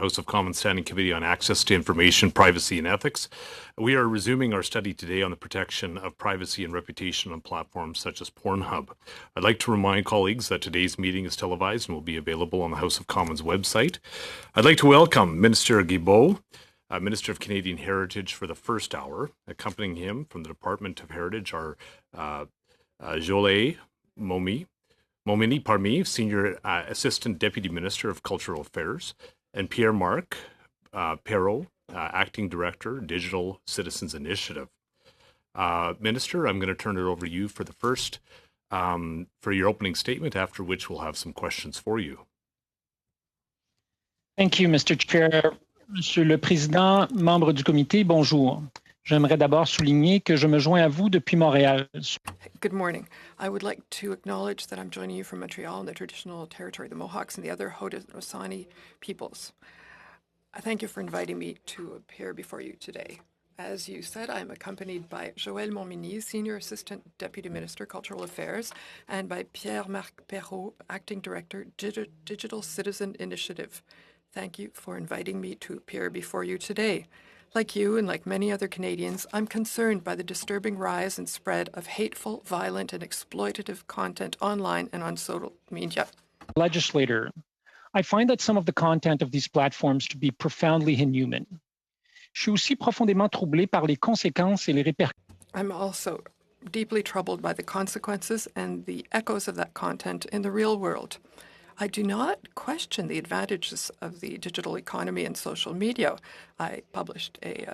House of Commons Standing Committee on Access to Information, Privacy and Ethics. We are resuming our study today on the protection of privacy and reputation on platforms such as Pornhub. I'd like to remind colleagues that today's meeting is televised and will be available on the House of Commons website. I'd like to welcome Minister Guilbeault, Minister of Canadian Heritage, for the first hour. Accompanying him from the Department of Heritage are Jolie Momini, Senior Assistant Deputy Minister of Cultural Affairs, and Pierre-Marc Perrault, Acting Director, Digital Citizens Initiative. Minister, I'm going to turn it over to you for the first, for your opening statement, after which we'll have some questions for you. Thank you, Mr. Chair. Monsieur le Président, membres du comité, bonjour. J'aimerais d'abord souligner que je me joins à vous depuis Montréal. Good morning. I would like to acknowledge that I'm joining you from Montreal in the traditional territory of the Mohawks and the other Haudenosaunee peoples. I thank you for inviting me to appear before you today. As you said, I'm accompanied by Joëlle Momini, Senior Assistant Deputy Minister, Cultural Affairs, and by Pierre-Marc Perrault, Acting Director, Digital Citizen Initiative. Thank you for inviting me to appear before you today. Like you and like many other Canadians, I'm concerned by the disturbing rise and spread of hateful, violent, and exploitative content online and on social media. Legislator, I find that some of the content of these platforms to be profoundly inhuman. Je suis aussi profondément troublé par les conséquences et les répercussions. I'm also deeply troubled by the consequences and the echoes of that content in the real world. I do not question the advantages of the digital economy and social media. I published a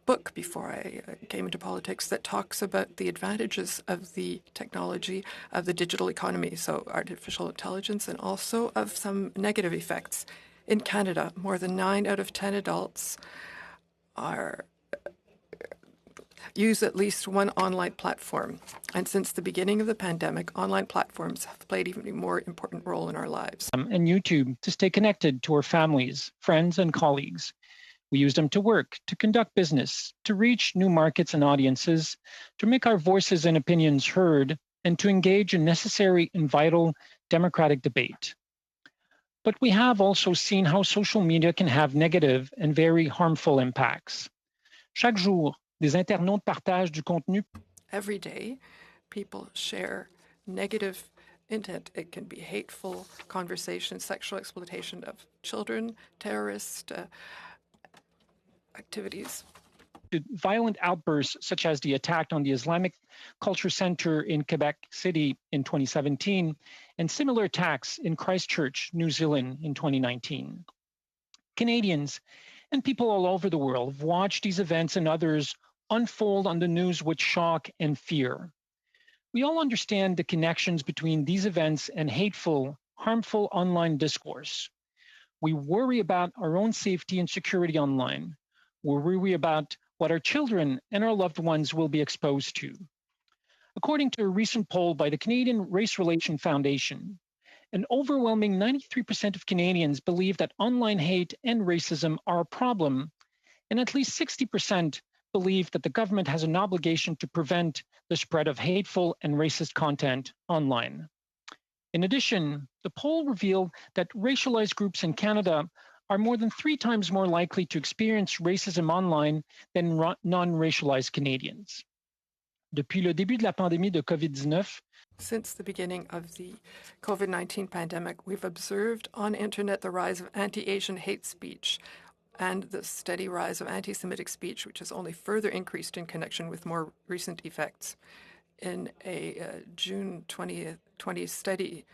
book before I came into politics that talks about the advantages of the technology of the digital economy, so artificial intelligence, and also of some negative effects. In Canada, more than 9 out of 10 adults use at least one online platform. And since the beginning of the pandemic, online platforms have played even a more important role in our lives. And YouTube to stay connected to our families, friends, and colleagues. We use them to work, to conduct business, to reach new markets and audiences, to make our voices and opinions heard, and to engage in necessary and vital democratic debate. But we have also seen how social media can have negative and very harmful impacts. Chaque jour, des internautes partagent du contenu. Every day, people share negative intent. It can be hateful conversations, sexual exploitation of children, terrorist activities. Violent outbursts such as the attack on the Islamic Culture Center in Quebec City in 2017 and similar attacks in Christchurch, New Zealand in 2019. Canadians and people all over the world have watched these events and others unfold on the news with shock and fear. We all understand the connections between these events and hateful, harmful online discourse. We worry about our own safety and security online. We worry about what our children and our loved ones will be exposed to. According to a recent poll by the Canadian Race Relations Foundation, an overwhelming 93% of Canadians believe that online hate and racism are a problem, and at least 60% believe that the government has an obligation to prevent the spread of hateful and racist content online. In addition, the poll revealed that racialized groups in Canada are more than 3 times more likely to experience racism online than non-racialized Canadians. Depuis le début de la pandémie de COVID-19, since the beginning of the COVID-19 pandemic, we've observed on internet the rise of anti-Asian hate speech and the steady rise of anti-Semitic speech, which has only further increased in connection with more recent effects. In a June 2020 study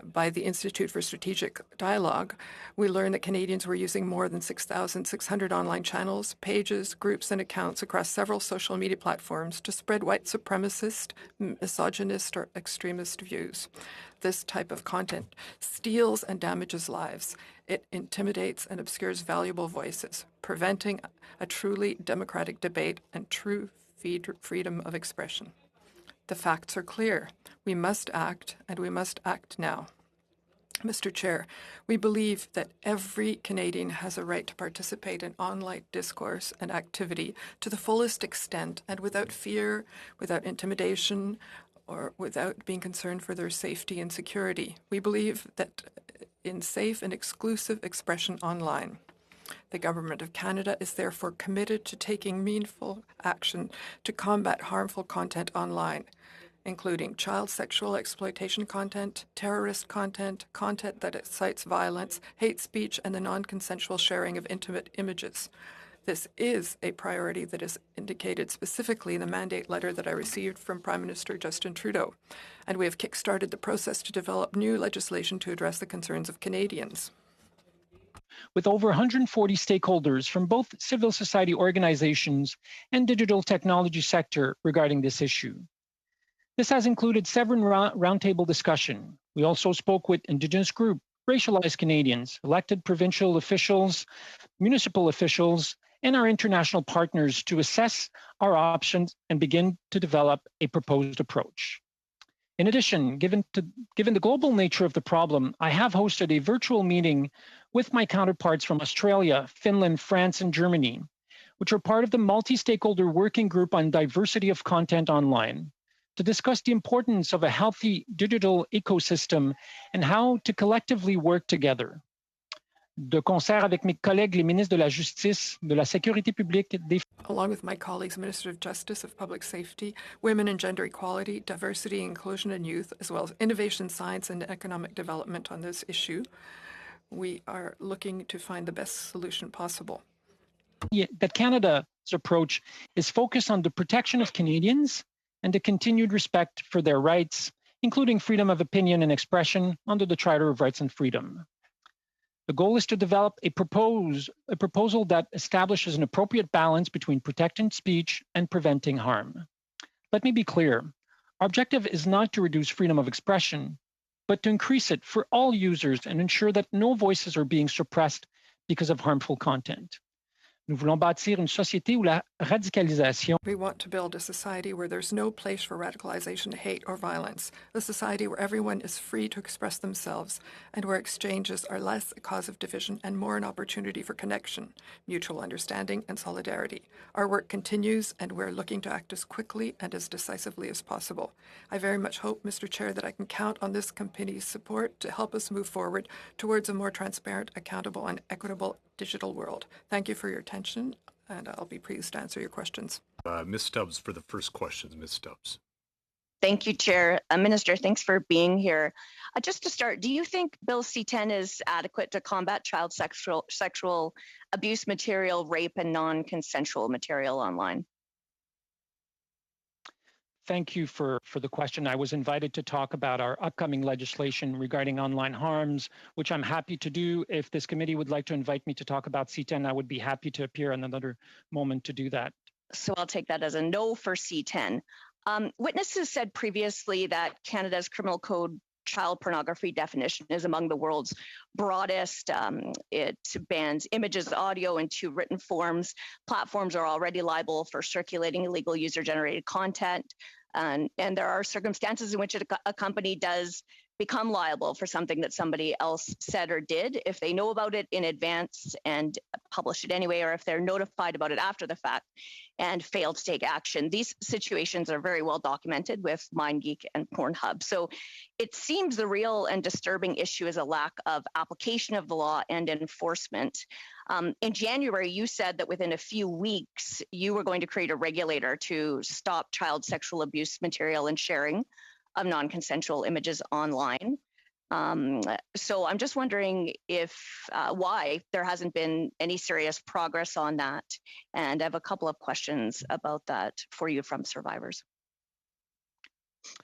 by the Institute for Strategic Dialogue, we learned that Canadians were using more than 6,600 online channels, pages, groups, and accounts across several social media platforms to spread white supremacist, misogynist, or extremist views. This type of content steals and damages lives. It intimidates and obscures valuable voices, preventing a truly democratic debate and true freedom of expression. The facts are clear. We must act, and we must act now. Mr. Chair, we believe that every Canadian has a right to participate in online discourse and activity to the fullest extent and without fear, without intimidation, or without being concerned for their safety and security. We believe that in safe and exclusive expression online. The Government of Canada is therefore committed to taking meaningful action to combat harmful content online, including child sexual exploitation content, terrorist content, content that incites violence, hate speech, and the non-consensual sharing of intimate images. This is a priority that is indicated specifically in the mandate letter that I received from Prime Minister Justin Trudeau, and we have kick-started the process to develop new legislation to address the concerns of Canadians. With over 140 stakeholders from both civil society organizations and digital technology sector regarding this issue. This has included several roundtable discussion. We also spoke with Indigenous groups, racialized Canadians, elected provincial officials, municipal officials, and our international partners to assess our options and begin to develop a proposed approach. In addition, given the global nature of the problem, I have hosted a virtual meeting with my counterparts from Australia, Finland, France, and Germany, which are part of the multi-stakeholder working group on diversity of content online, to discuss the importance of a healthy digital ecosystem and how to collectively work together. De concert avec mes collègues, les ministres de la Justice, de la Sécurité publique, des... Along with my colleagues, Minister of Justice, of Public Safety, Women and Gender Equality, Diversity, Inclusion and Youth, as well as Innovation, Science and Economic Development on this issue, we are looking to find the best solution possible. That Canada's approach is focused on the protection of Canadians and the continued respect for their rights, including freedom of opinion and expression under the Charter of Rights and Freedom. The goal is to develop a proposal that establishes an appropriate balance between protecting speech and preventing harm. Let me be clear. Our objective is not to reduce freedom of expression, but to increase it for all users and ensure that no voices are being suppressed because of harmful content. Nous voulons bâtir une société où la radicalisation... We want to build a society where there's no place for radicalization, hate, or violence. A society where everyone is free to express themselves and where exchanges are less a cause of division and more an opportunity for connection, mutual understanding, and solidarity. Our work continues, and we're looking to act as quickly and as decisively as possible. I very much hope, Mr. Chair, that I can count on this committee's support to help us move forward towards a more transparent, accountable, and equitable digital world. Thank you for your attention, and I'll be pleased to answer your questions. Ms. Stubbs for the first questions. Ms. Stubbs. Thank you, Chair. Minister, thanks for being here. Just to start, do you think Bill C-10 is adequate to combat child sexual abuse material, rape, and non-consensual material online? Thank you for the question. I was invited to talk about our upcoming legislation regarding online harms, which I'm happy to do. If this committee would like to invite me to talk about C-10, I would be happy to appear in another moment to do that. So I'll take that as a no for C-10. Witnesses said previously that Canada's Criminal Code child pornography definition is among the world's broadest. It bans images, audio, and 2 written forms. Platforms are already liable for circulating illegal user-generated content. And there are circumstances in which a company does become liable for something that somebody else said or did if they know about it in advance and publish it anyway, or if they're notified about it after the fact and fail to take action. These situations are very well documented with MindGeek and Pornhub. So it seems the real and disturbing issue is a lack of application of the law and enforcement. In January, you said that within a few weeks, you were going to create a regulator to stop child sexual abuse material and sharing of non-consensual images online. So I'm just wondering if why there hasn't been any serious progress on that. And I have a couple of questions about that for you from survivors.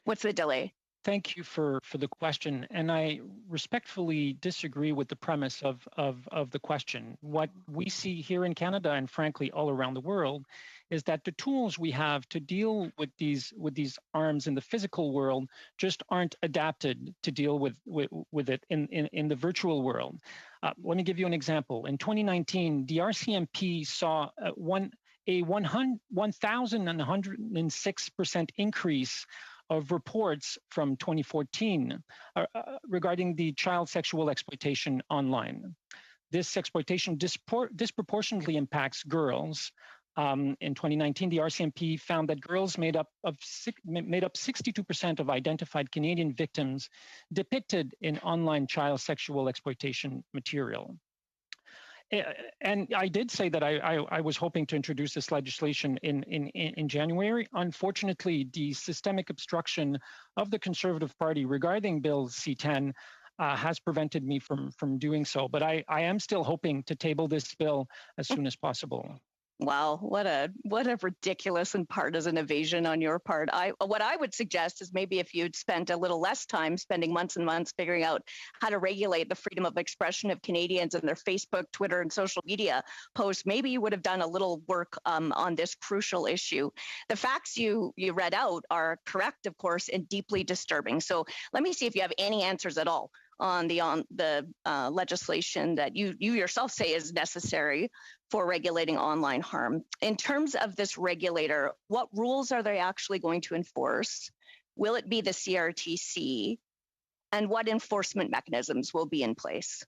What's the delay? Thank you for the question, and I respectfully disagree with the premise of the question. What we see here in Canada and frankly all around the world is that the tools we have to deal with these arms in the physical world just aren't adapted to deal with it in the virtual world. Let me give you an example. In 2019, the RCMP saw a 1,106% increase of reports from 2014 regarding the child sexual exploitation online. This exploitation disproportionately impacts girls. In 2019, the RCMP found that girls made up 62% of identified Canadian victims depicted in online child sexual exploitation material. And I did say that I was hoping to introduce this legislation in January. Unfortunately, the systemic obstruction of the Conservative Party regarding Bill C-10 has prevented me from doing so. But I am still hoping to table this bill as soon as possible. Wow, what a ridiculous and partisan evasion on your part. What I would suggest is maybe if you'd spent a little less time spending months and months figuring out how to regulate the freedom of expression of Canadians and their Facebook, Twitter, and social media posts, maybe you would have done a little work on this crucial issue. The facts you read out are correct, of course, and deeply disturbing. So let me see if you have any answers at all on the legislation that you yourself say is necessary for regulating online harm. In terms of this regulator, what rules are they actually going to enforce? Will it be the CRTC? And what enforcement mechanisms will be in place?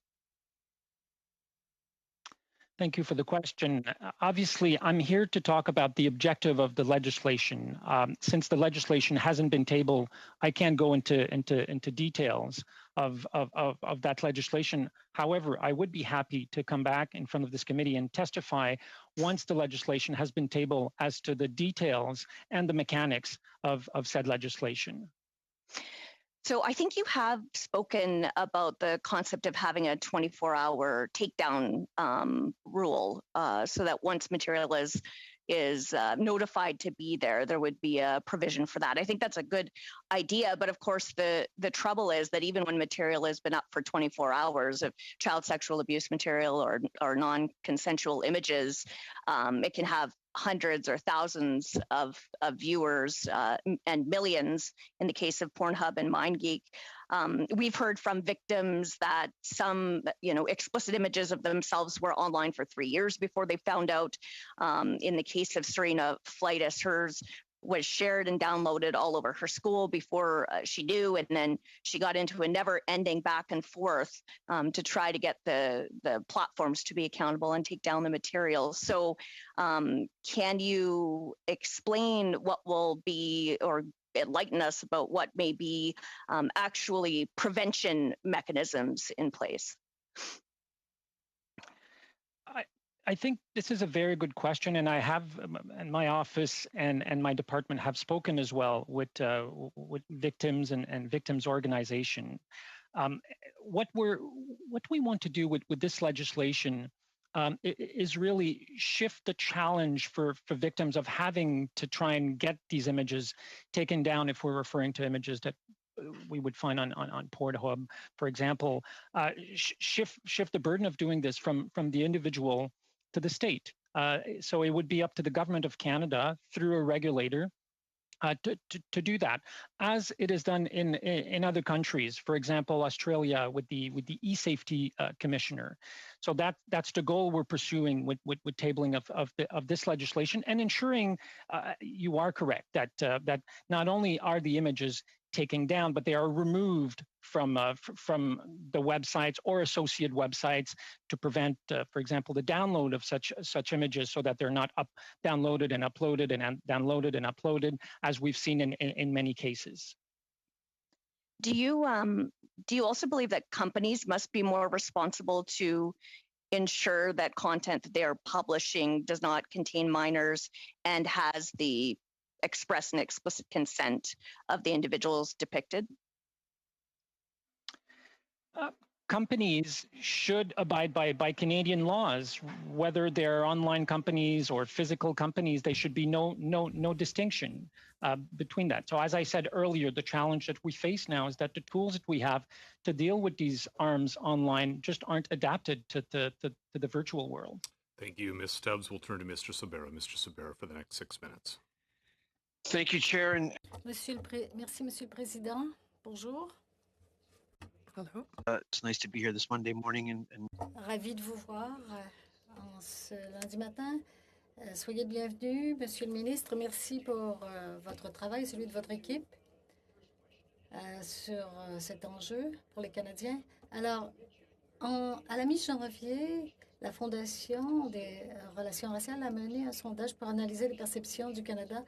Thank you for the question. Obviously, I'm here to talk about the objective of the legislation. Since the legislation hasn't been tabled, I can't go into details of that legislation. However, I would be happy to come back in front of this committee and testify once the legislation has been tabled as to the details and the mechanics of said legislation. So I think you have spoken about the concept of having a 24-hour takedown rule, so that once material is notified to be there, there would be a provision for that. I think that's a good idea, but of course the trouble is that even when material has been up for 24 hours of child sexual abuse material or non-consensual images, it can have hundreds or thousands of viewers and millions in the case of Pornhub and MindGeek. We've heard from victims that some, explicit images of themselves were online for 3 years before they found out. In the case of Serena Fleitas, hers was shared and downloaded all over her school before she knew, and then she got into a never-ending back and forth to try to get the platforms to be accountable and take down the material. So can you explain what will be, or enlighten us about what may be actually prevention mechanisms in place? I think this is a very good question, and I have, and my office and my department have spoken as well with victims and victims organization. What we want to do with this legislation is really shift the challenge for victims of having to try and get these images taken down, if we're referring to images that we would find on Pornhub, for example. Shift the burden of doing this from the individual to the state. So it would be up to the government of Canada through a regulator to do that, as it is done in other countries. For example, Australia with the e-safety commissioner. So that's the goal we're pursuing with tabling of this legislation, and ensuring you are correct that not only are the images taken down, but they are removed from the websites or associate websites to prevent, for example, the download of such images, so that they're not downloaded and uploaded and downloaded and uploaded, as we've seen in many cases. Do you also believe that companies must be more responsible to ensure that content that they are publishing does not contain minors and has the express and explicit consent of the individuals depicted? Companies should abide by Canadian laws, whether they're online companies or physical companies. There should be no distinction between that. So as I said earlier, the challenge that we face now is that the tools that we have to deal with these harms online just aren't adapted to the virtual world. Thank you, Ms. Stubbs. We'll turn to Mr. Sabera. Mr. Sabera for the next 6 minutes. Thank you, Chair. Merci, Monsieur le Président. Bonjour. Hello. It's nice to be here this Monday morning. And Ravi de vous voir en ce lundi matin. Soyez le bienvenu, Monsieur le Ministre. Merci pour votre travail, celui de votre équipe, sur cet enjeu pour les Canadiens. Alors, à la mi-janvier, la Fondation des relations raciales a mené un sondage pour analyser les perceptions du Canada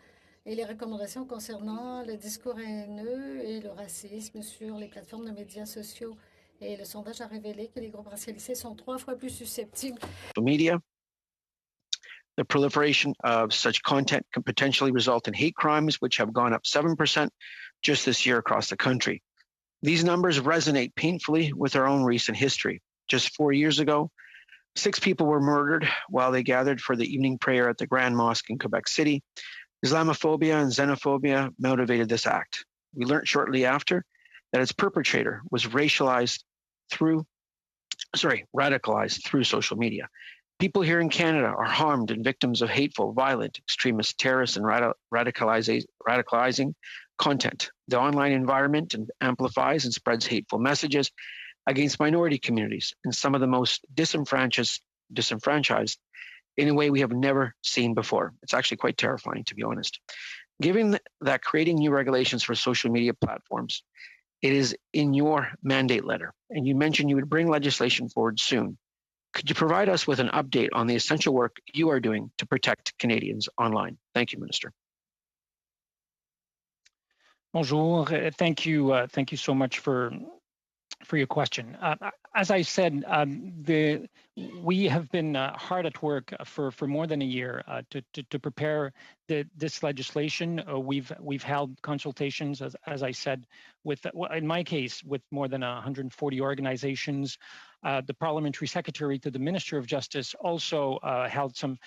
et les recommandations concernant le discours haineux et le racisme sur les plateformes de médias sociaux. Et le sondage a révélé que les groupes racialisés sont 3 fois plus susceptibles. Media. The proliferation of such content can potentially result in hate crimes, which have gone up 7% just this year across the country. These numbers resonate painfully with our own recent history. Just 4 years ago, 6 people were murdered while they gathered for the evening prayer at the Grand Mosque in Quebec City. Islamophobia and xenophobia motivated this act. We learned shortly after that its perpetrator was radicalized through social media. People here in Canada are harmed and victims of hateful, violent, extremist, terrorist, and radicalizing content. The online environment amplifies and spreads hateful messages against minority communities and some of the most disenfranchised in a way we have never seen before. It's actually quite terrifying, to be honest. Given that creating new regulations for social media platforms, it is in your mandate letter, and you mentioned you would bring legislation forward soon. Could you provide us with an update on the essential work you are doing to protect Canadians online? Thank you, Minister. Bonjour. Thank you so much for your question. As I said, we have been hard at work for more than a year to prepare this legislation. We've held consultations, as I said, in my case, with more than 140 organizations. The parliamentary secretary to the Minister of Justice also held some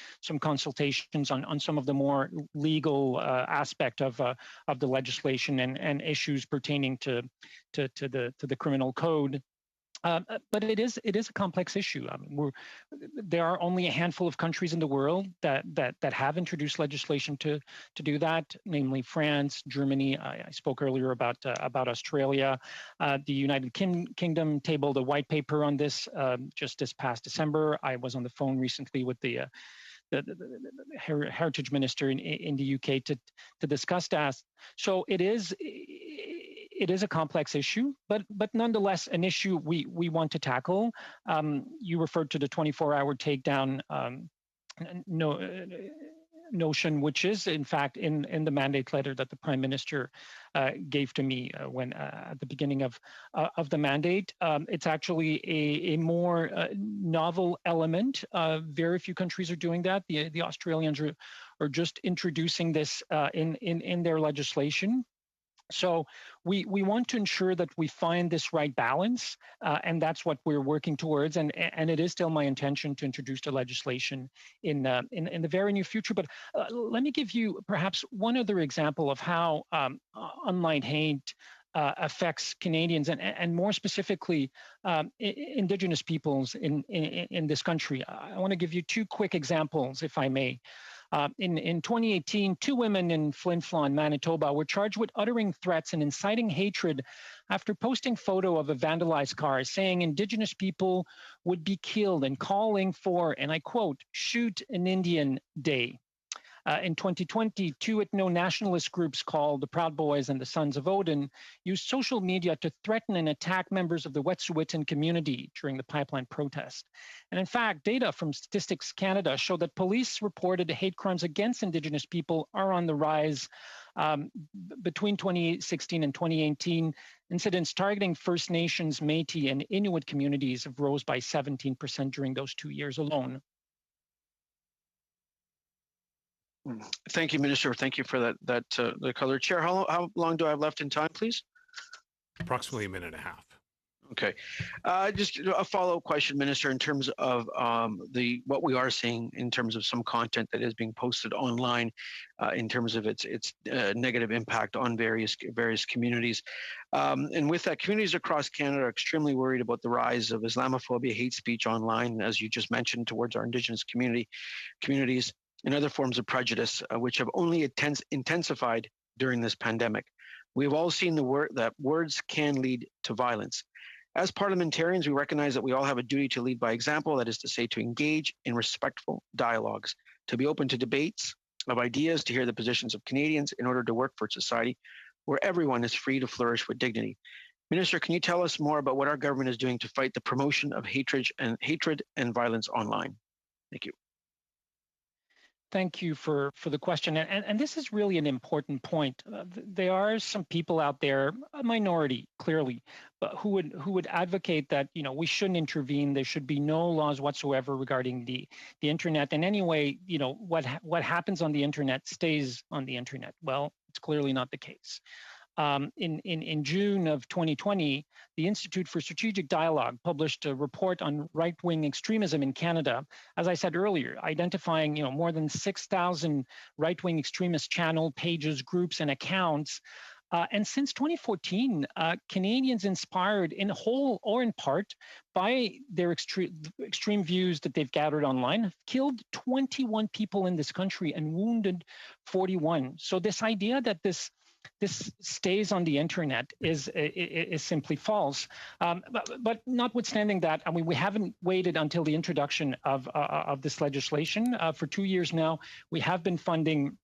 consultations on some of the more legal aspect of the legislation and issues pertaining to the criminal code. But it is a complex issue. I mean, there are only a handful of countries in the world that have introduced legislation to do that, namely France, Germany. I spoke earlier about Australia. The United Kingdom tabled a white paper on this just this past December. I was on the phone recently with the Heritage Minister in the UK to discuss that. So it is a complex issue, but nonetheless an issue we want to tackle. You referred to the 24-hour takedown notion, which is in fact in the mandate letter that the Prime Minister gave to me when at the beginning of the mandate. It's actually a more novel element. Very few countries are doing that. The Australians are just introducing this in their legislation. So we want to ensure that we find this right balance, and that's what we're working towards. And it is still my intention to introduce the legislation in the very near future. But let me give you perhaps one other example of how online hate affects Canadians and more specifically Indigenous peoples in this country. I want to give you 2 quick examples, if I may. In 2018, 2 women in Flin Flon, Manitoba, were charged with uttering threats and inciting hatred after posting photo of a vandalized car, saying Indigenous people would be killed and calling for, and I quote, "shoot an Indian day." In 2020, 2 ethno-nationalist groups called the Proud Boys and the Sons of Odin used social media to threaten and attack members of the Wet'suwet'en community during the pipeline protest. And in fact, data from Statistics Canada show that police reported hate crimes against Indigenous people are on the rise. Between 2016 and 2018, incidents targeting First Nations, Métis, and Inuit communities have rose by 17% during those 2 years alone. Thank you, Minister. Thank you for the color. Chair, how long do I have left in time, please? Approximately a minute and a half. Okay. Just a follow-up question, Minister, in terms of what we are seeing in terms of some content that is being posted online, in terms of its negative impact on various communities. And with that, communities across Canada are extremely worried about the rise of Islamophobia, hate speech online, as you just mentioned, towards our Indigenous communities, and other forms of prejudice, which have only intensified during this pandemic. We've all seen that words can lead to violence. As parliamentarians, we recognize that we all have a duty to lead by example, that is to say, to engage in respectful dialogues, to be open to debates of ideas, to hear the positions of Canadians in order to work for a society where everyone is free to flourish with dignity. Minister, can you tell us more about what our government is doing to fight the promotion of hatred and violence online? Thank you. Thank you for the question. And this is really an important point. There are some people out there, a minority clearly, but who would advocate that, you know, we shouldn't intervene. There should be no laws whatsoever regarding the internet. And anyway, you know, what happens on the internet stays on the internet. Well, it's clearly not the case. In June of 2020, the Institute for Strategic Dialogue published a report on right-wing extremism in Canada, as I said earlier, identifying, you know, more than 6,000 right-wing extremist channel pages, groups, and accounts. And since 2014, Canadians inspired in whole or in part by their extreme views that they've gathered online have killed 21 people in this country and wounded 41. So this idea that this stays on the internet is simply false. But notwithstanding that, I mean, we haven't waited until the introduction of this legislation. For 2 years now, we have been funding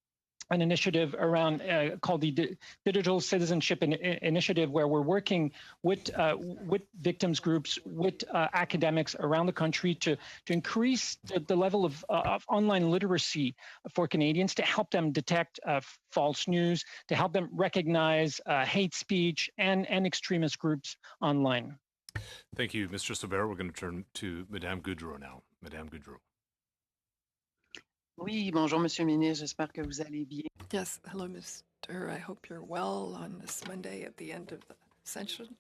an initiative around called the Digital Citizenship Initiative, where we're working with victims groups, with academics around the country to increase the level of online literacy for Canadians, to help them detect false news, to help them recognize hate speech and extremist groups online. Thank you, Mr. Sauveur. We're going to turn to Madame Goudreau now. Madame Goudreau. Oui, bonjour, Monsieur le Ministre. J'espère que vous allez bien. Yes, hello, Mr. I hope you're well on this Monday at the end of the session.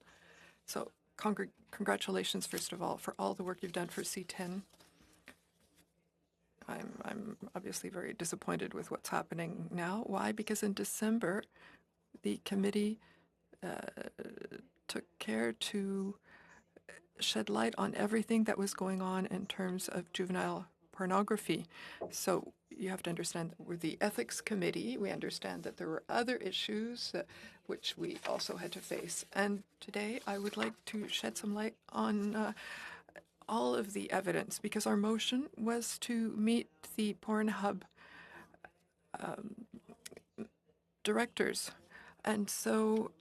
So, congratulations, first of all, for all the work you've done for C10. I'm obviously very disappointed with what's happening now. Why? Because in December, the committee took care to shed light on everything that was going on in terms of juvenile pornography. So you have to understand that we're the ethics committee. We understand that there were other issues which we also had to face. And today I would like to shed some light on all of the evidence, because our motion was to meet the Pornhub directors. And so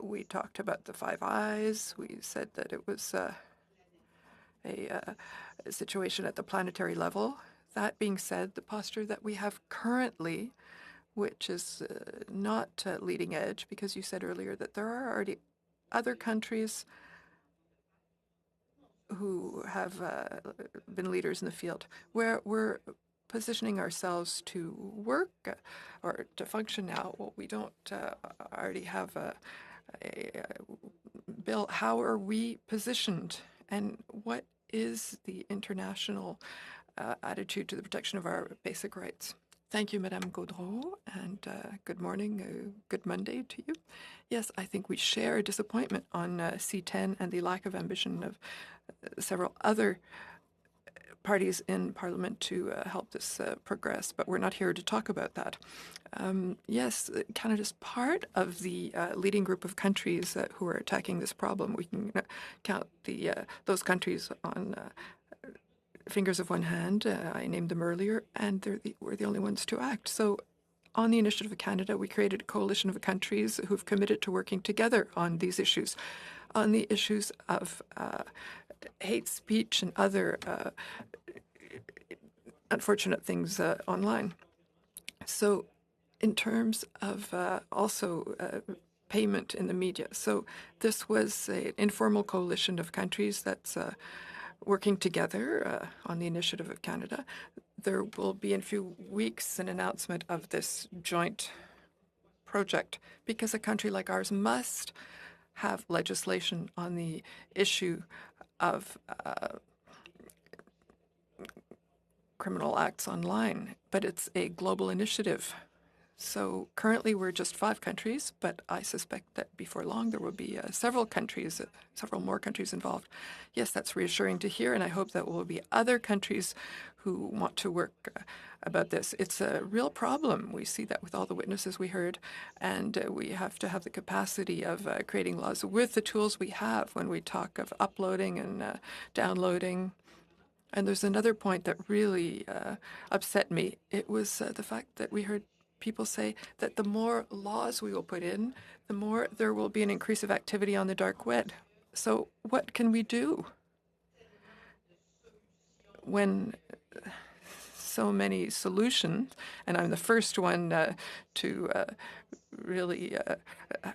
we talked about the 5 eyes. We said that it was a situation at the planetary level. That being said, the posture that we have currently, which is not leading edge, because you said earlier that there are already other countries who have been leaders in the field, where we're positioning ourselves to work or to function now. Well, we don't already have a bill. How are we positioned, and what is the international attitude to the protection of our basic rights? Thank you, Madame Gaudreau, and good morning, good Monday to you. Yes, I think we share a disappointment on C10 and the lack of ambition of several other parties in Parliament to help this progress, but we're not here to talk about that. Yes, Canada's part of the leading group of countries who are attacking this problem. We can count those countries on fingers of one hand. I named them earlier, and we're the only ones to act. So on the initiative of Canada, we created a coalition of countries who've committed to working together on these issues, on the issues of hate speech and other unfortunate things online. So in terms of also payment in the media. So this was an informal coalition of countries that's working together on the initiative of Canada. There will be in a few weeks an announcement of this joint project, because a country like ours must have legislation on the issue of criminal acts online, but it's a global initiative. So currently we're just 5 countries, but I suspect that before long there will be several more countries involved. Yes, that's reassuring to hear, and I hope that will be other countries who want to work about this. It's a real problem. We see that with all the witnesses we heard, and we have to have the capacity of creating laws with the tools we have when we talk of uploading and downloading. And there's another point that really upset me. It was the fact that we heard people say that the more laws we will put in, the more there will be an increase of activity on the dark web. So what can we do when so many solutions, and I'm the first one to really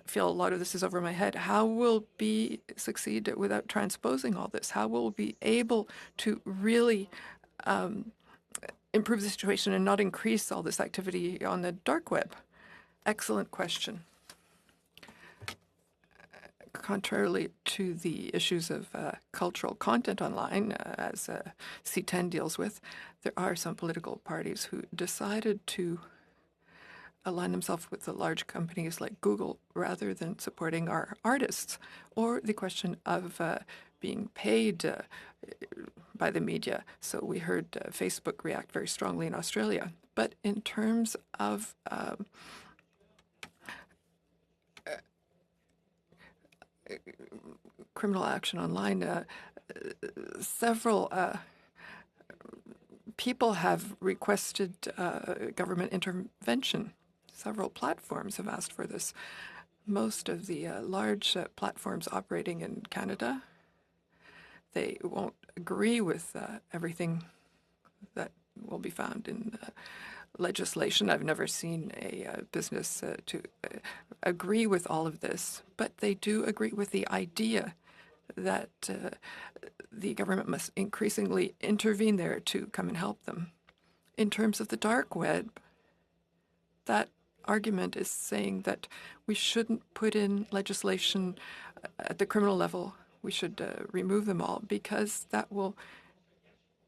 feel a lot of this is over my head. How will we succeed without transposing all this? How will we be able to really improve the situation and not increase all this activity on the dark web? Excellent question. Contrarily to the issues of cultural content online, as C10 deals with, there are some political parties who decided to align themselves with the large companies like Google rather than supporting our artists, or the question of being paid by the media. So we heard Facebook react very strongly in Australia. But in terms of criminal action online, several people have requested government intervention. Several platforms have asked for this. Most of the large platforms operating in Canada, they won't agree with everything that will be found in legislation. I've never seen a business to agree with all of this, but they do agree with the idea that the government must increasingly intervene there to come and help them. In terms of the dark web, that argument is saying that we shouldn't put in legislation at the criminal level. We should remove them all because that will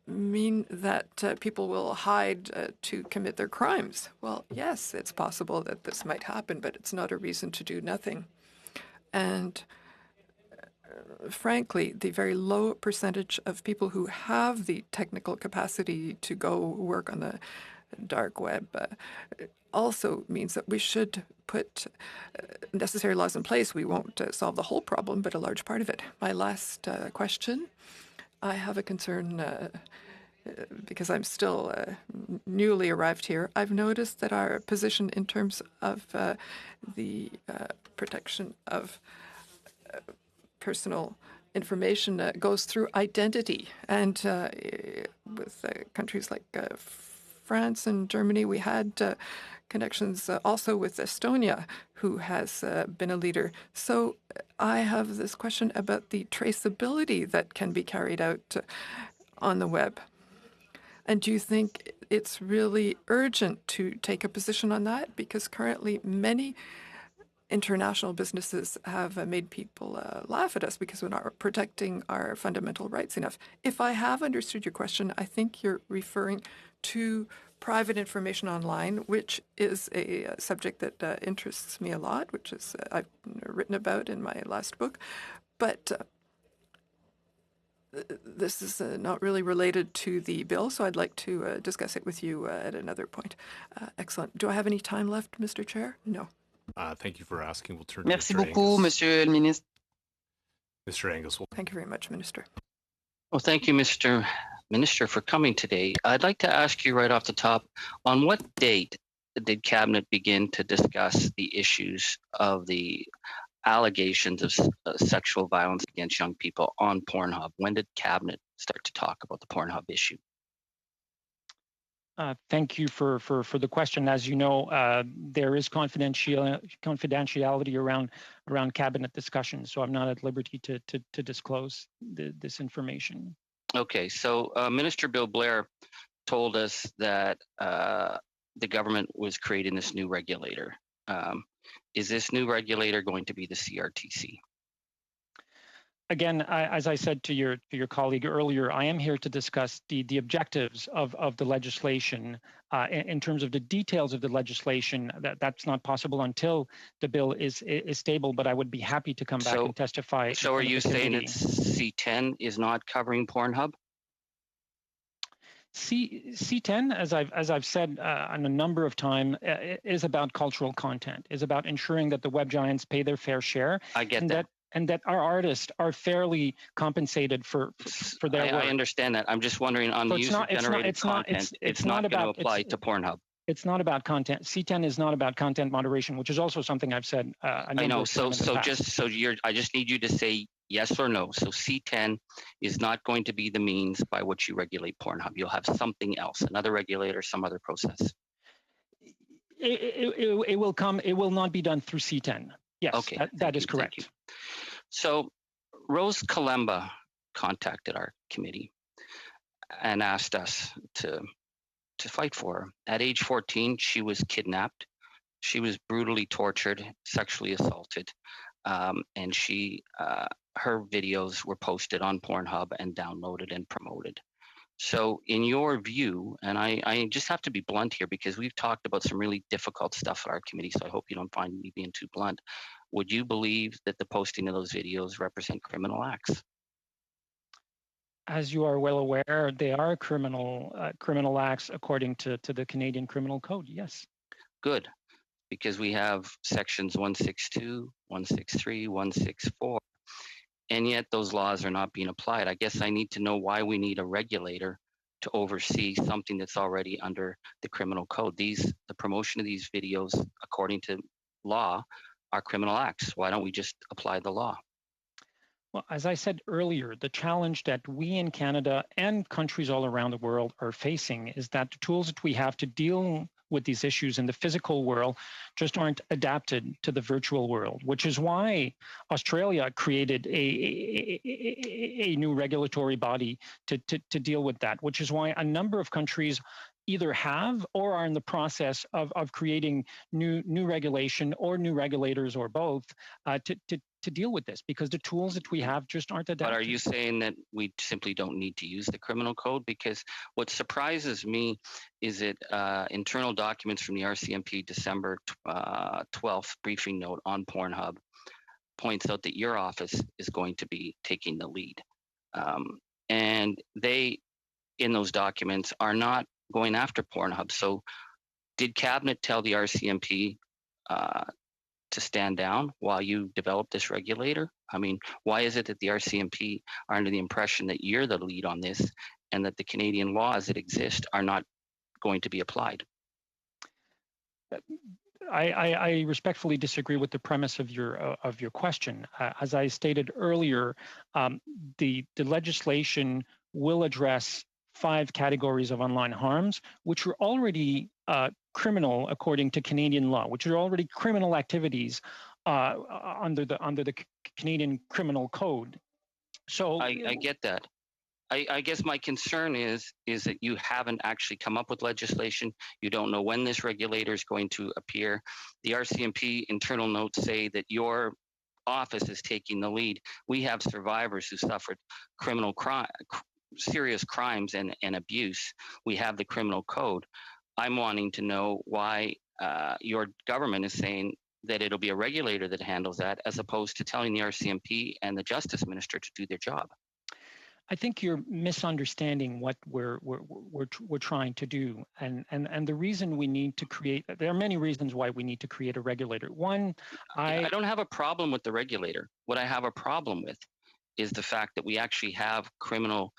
mean that people will hide to commit their crimes. Well, yes, it's possible that this might happen, but it's not a reason to do nothing. And frankly, the very low percentage of people who have the technical capacity to go work on the dark web also means that we should put necessary laws in place. We won't solve the whole problem, but a large part of it. My last question, I have a concern because I'm still newly arrived here. I've noticed that our position in terms of the protection of personal information goes through identity. And with countries like France and Germany, we had connections also with Estonia, who has been a leader. So I have this question about the traceability that can be carried out on the web. And do you think it's really urgent to take a position on that? Because currently many international businesses have made people laugh at us because we're not protecting our fundamental rights enough. If I have understood your question, I think you're referring to private information online, which is a subject that interests me a lot, which is I've written about in my last book. But this is not really related to the bill, so I'd like to discuss it with you at another point. Excellent. Do I have any time left, Mr. Chair? No. Thank you for asking. We'll turn Merci to Mr. beaucoup, Angus. Monsieur le Ministre. Mr. Angus. Thank you very much, Minister. Well, thank you, Mr. Minister, for coming today. I'd like to ask you right off the top, on what date did Cabinet begin to discuss the issues of the allegations of sexual violence against young people on Pornhub? When did Cabinet start to talk about the Pornhub issue? Thank you for the question. As you know, there is confidentiality around cabinet discussions, so I'm not at liberty to disclose this information. Okay, so Minister Bill Blair told us that the government was creating this new regulator. Is this new regulator going to be the CRTC? Again, as I said to your colleague earlier, I am here to discuss the objectives of the legislation. In terms of the details of the legislation, that's not possible until the bill is stable. But I would be happy to come back and testify. So, are you saying that C10 is not covering Pornhub? C10, as I've said on a number of times, is about cultural content. Is about ensuring that the web giants pay their fair share. I get that. And that our artists are fairly compensated for their work. I understand that. I'm just wondering on the user-generated content, it's not going to apply to Pornhub. It's not about content. C10 is not about content moderation, which is also something I've said. I know. I just need you to say Yes or no? So C10 is not going to be the means by which you regulate Pornhub. You'll have something else, another regulator, some other process. It will come. It will not be done through C10. Yes, okay, that is correct. So Rose Kalemba contacted our committee and asked us to fight for her. At age 14, she was kidnapped. She was brutally tortured, sexually assaulted, and her videos were posted on Pornhub and downloaded and promoted. So in your view, and I just have to be blunt here because we've talked about some really difficult stuff at our committee, so I hope you don't find me being too blunt. Would you believe that the posting of those videos represent criminal acts? As you are well aware, they are criminal acts according to the Canadian Criminal Code, yes. Good, because we have sections 162, 163, 164, and yet those laws are not being applied. I guess I need to know why we need a regulator to oversee something that's already under the criminal code. The promotion of these videos, according to law, are criminal acts. Why don't we just apply the law? Well, as I said earlier, the challenge that we in Canada and countries all around the world are facing is that the tools that we have to deal with these issues in the physical world just aren't adapted to the virtual world, which is why Australia created a new regulatory body to deal with that, which is why a number of countries either have or are in the process of creating new regulation or new regulators or both to deal with this, because the tools that we have just aren't adapted. But are you saying that we simply don't need to use the criminal code? Because what surprises me is that internal documents from the RCMP December 12th briefing note on Pornhub points out that your office is going to be taking the lead. And they, in those documents, are not going after Pornhub. So did Cabinet tell the RCMP to stand down while you develop this regulator? I mean, why is it that the RCMP are under the impression that you're the lead on this and that the Canadian laws that exist are not going to be applied? I respectfully disagree with the premise of your question. As I stated earlier, the legislation will address 5 categories of online harms, which are already criminal according to Canadian law, which are already criminal activities under the Canadian Criminal Code. So I get that. I guess my concern is that you haven't actually come up with legislation. You don't know when this regulator is going to appear. The RCMP internal notes say that your office is taking the lead. We have survivors who suffered criminal crime, serious crimes and abuse. We have the criminal code. I'm wanting to know why your government is saying that it'll be a regulator that handles that, as opposed to telling the RCMP and the Justice Minister to do their job. I think you're misunderstanding what we're trying to do, and the reason we need to create. There are many reasons why we need to create a regulator. One, I don't have a problem with the regulator. What I have a problem with is the fact that we actually have criminal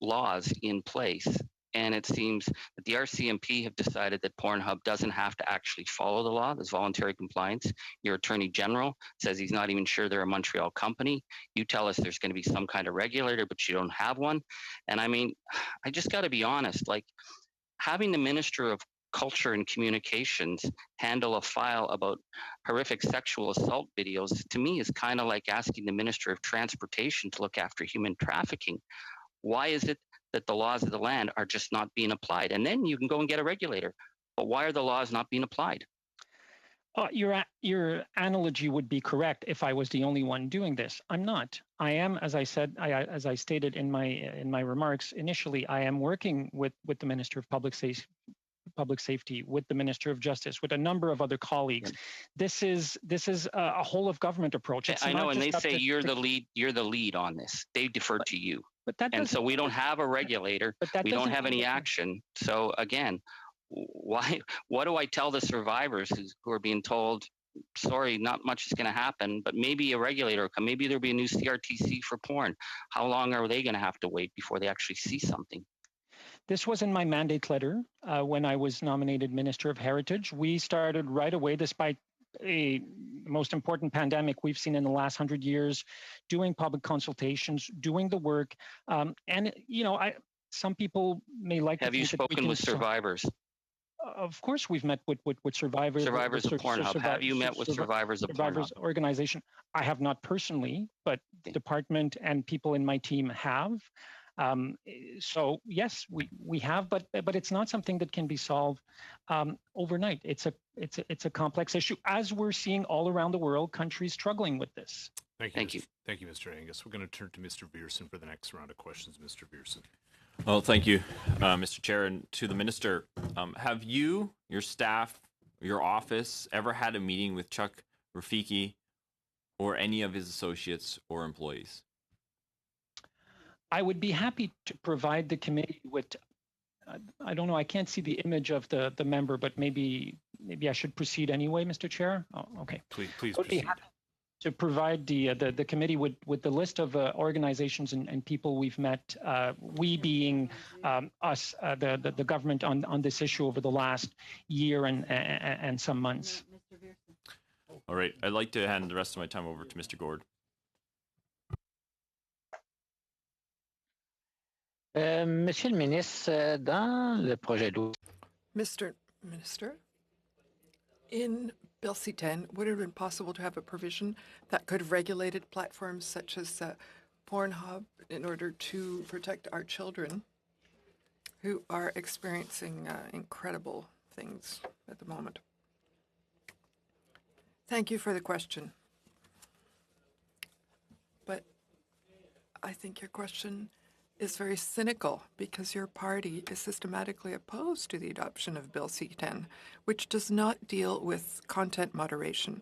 laws in place. And it seems that the RCMP have decided that Pornhub doesn't have to actually follow the law. There's voluntary compliance. Your Attorney General says he's not even sure they're a Montreal company. You tell us there's going to be some kind of regulator, but you don't have one. And I mean, I just got to be honest, like having the Minister of Culture and Communications handle a file about horrific sexual assault videos, to me is kind of like asking the Minister of Transportation to look after human trafficking. Why is it that the laws of the land are just not being applied? And then you can go and get a regulator. But why are the laws not being applied? Your analogy would be correct if I was the only one doing this. I'm not. I am, as I said, as I stated in my remarks initially, I am working with the Minister of Public Safety, with the Minister of Justice, with a number of other colleagues. Yeah. This is a whole of government approach. I know, and they say you're the lead. You're the lead on this. They defer to you. And so we don't have a regulator. We don't have any action. So again, why? What do I tell the survivors who are being told, sorry, not much is going to happen, but maybe a regulator will come. Maybe there'll be a new CRTC for porn. How long are they going to have to wait before they actually see something? This was in my mandate letter when I was nominated Minister of Heritage. We started right away, despite a most important pandemic we've seen in the last 100 years, doing public consultations, doing the work. And, you know, some people may like Have to you think that we spoken can with survivors? Of course, we've met with survivors. Survivors of Pornhub. Have you met with survivors of Pornhub? Organization. I have not personally, but the department and people in my team have. So yes, we have, but it's not something that can be solved overnight. It's a complex issue, as we're seeing all around the world, countries struggling with this. Thank you. Thank you, Mr. Angus. We're going to turn to Mr. Viersen for the next round of questions. Mr. Viersen. Well, thank you, Mr. Chair, and to the Minister. Have you, your staff, your office ever had a meeting with Chuck Rafiki or any of his associates or employees? I would be happy to provide the committee with, I don't know, I can't see the image of the member, but maybe I should proceed anyway, Mr. Chair. Oh, okay. Please proceed. To provide the committee with the list of organizations and people we've met, we being us, the government on this issue over the last year and some months. All right, I'd like to hand the rest of my time over to Mr. Gord. Monsieur le ministre, dans le projet de loi. Mr. Minister, in Bill C-10, would it have been possible to have a provision that could have regulated platforms such as Pornhub in order to protect our children who are experiencing incredible things at the moment? Thank you for the question. But I think your question is very cynical because your party is systematically opposed to the adoption of Bill C-10, which does not deal with content moderation,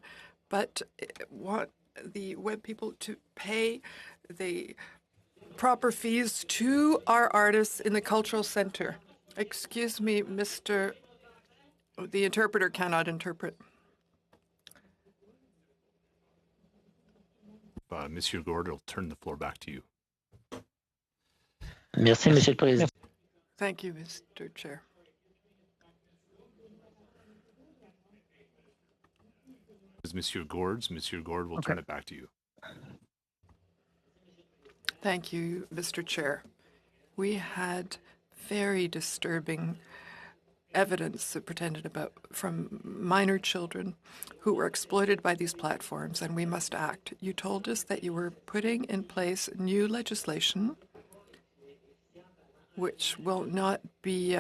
but want the web people to pay the proper fees to our artists in the cultural center. Excuse me, Mr. The interpreter cannot interpret. Monsieur Gord, I'll turn the floor back to you. Merci, Monsieur le Président. Thank you, Mr. Chair. Monsieur Gord's. Monsieur Gord, we'll turn it back to you. Thank you, Mr. Chair. We had very disturbing evidence pretended about from minor children who were exploited by these platforms, and we must act. You told us that you were putting in place new legislation which will not be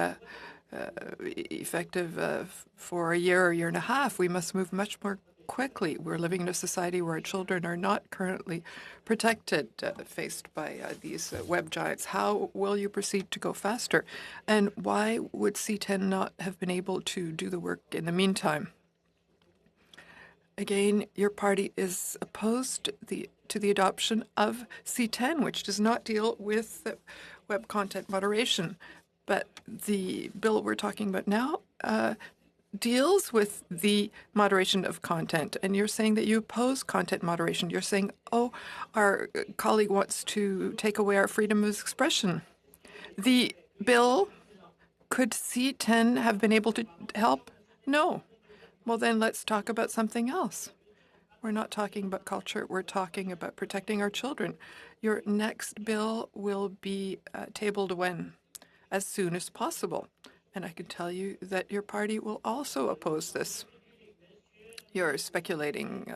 effective for a year or year and a half. We must move much more quickly. We're living in a society where children are not currently protected, faced by these web giants. How will you proceed to go faster? And why would C-10 not have been able to do the work in the meantime? Again, your party is opposed to the adoption of C-10, which does not deal with web content moderation. But the bill we're talking about now deals with the moderation of content. And you're saying that you oppose content moderation. You're saying, oh, our colleague wants to take away our freedom of expression. The bill, could C-10 have been able to help? No. Well, then let's talk about something else. We're not talking about culture. We're talking about protecting our children. Your next bill will be tabled when? As soon as possible. And I can tell you that your party will also oppose this. You're speculating,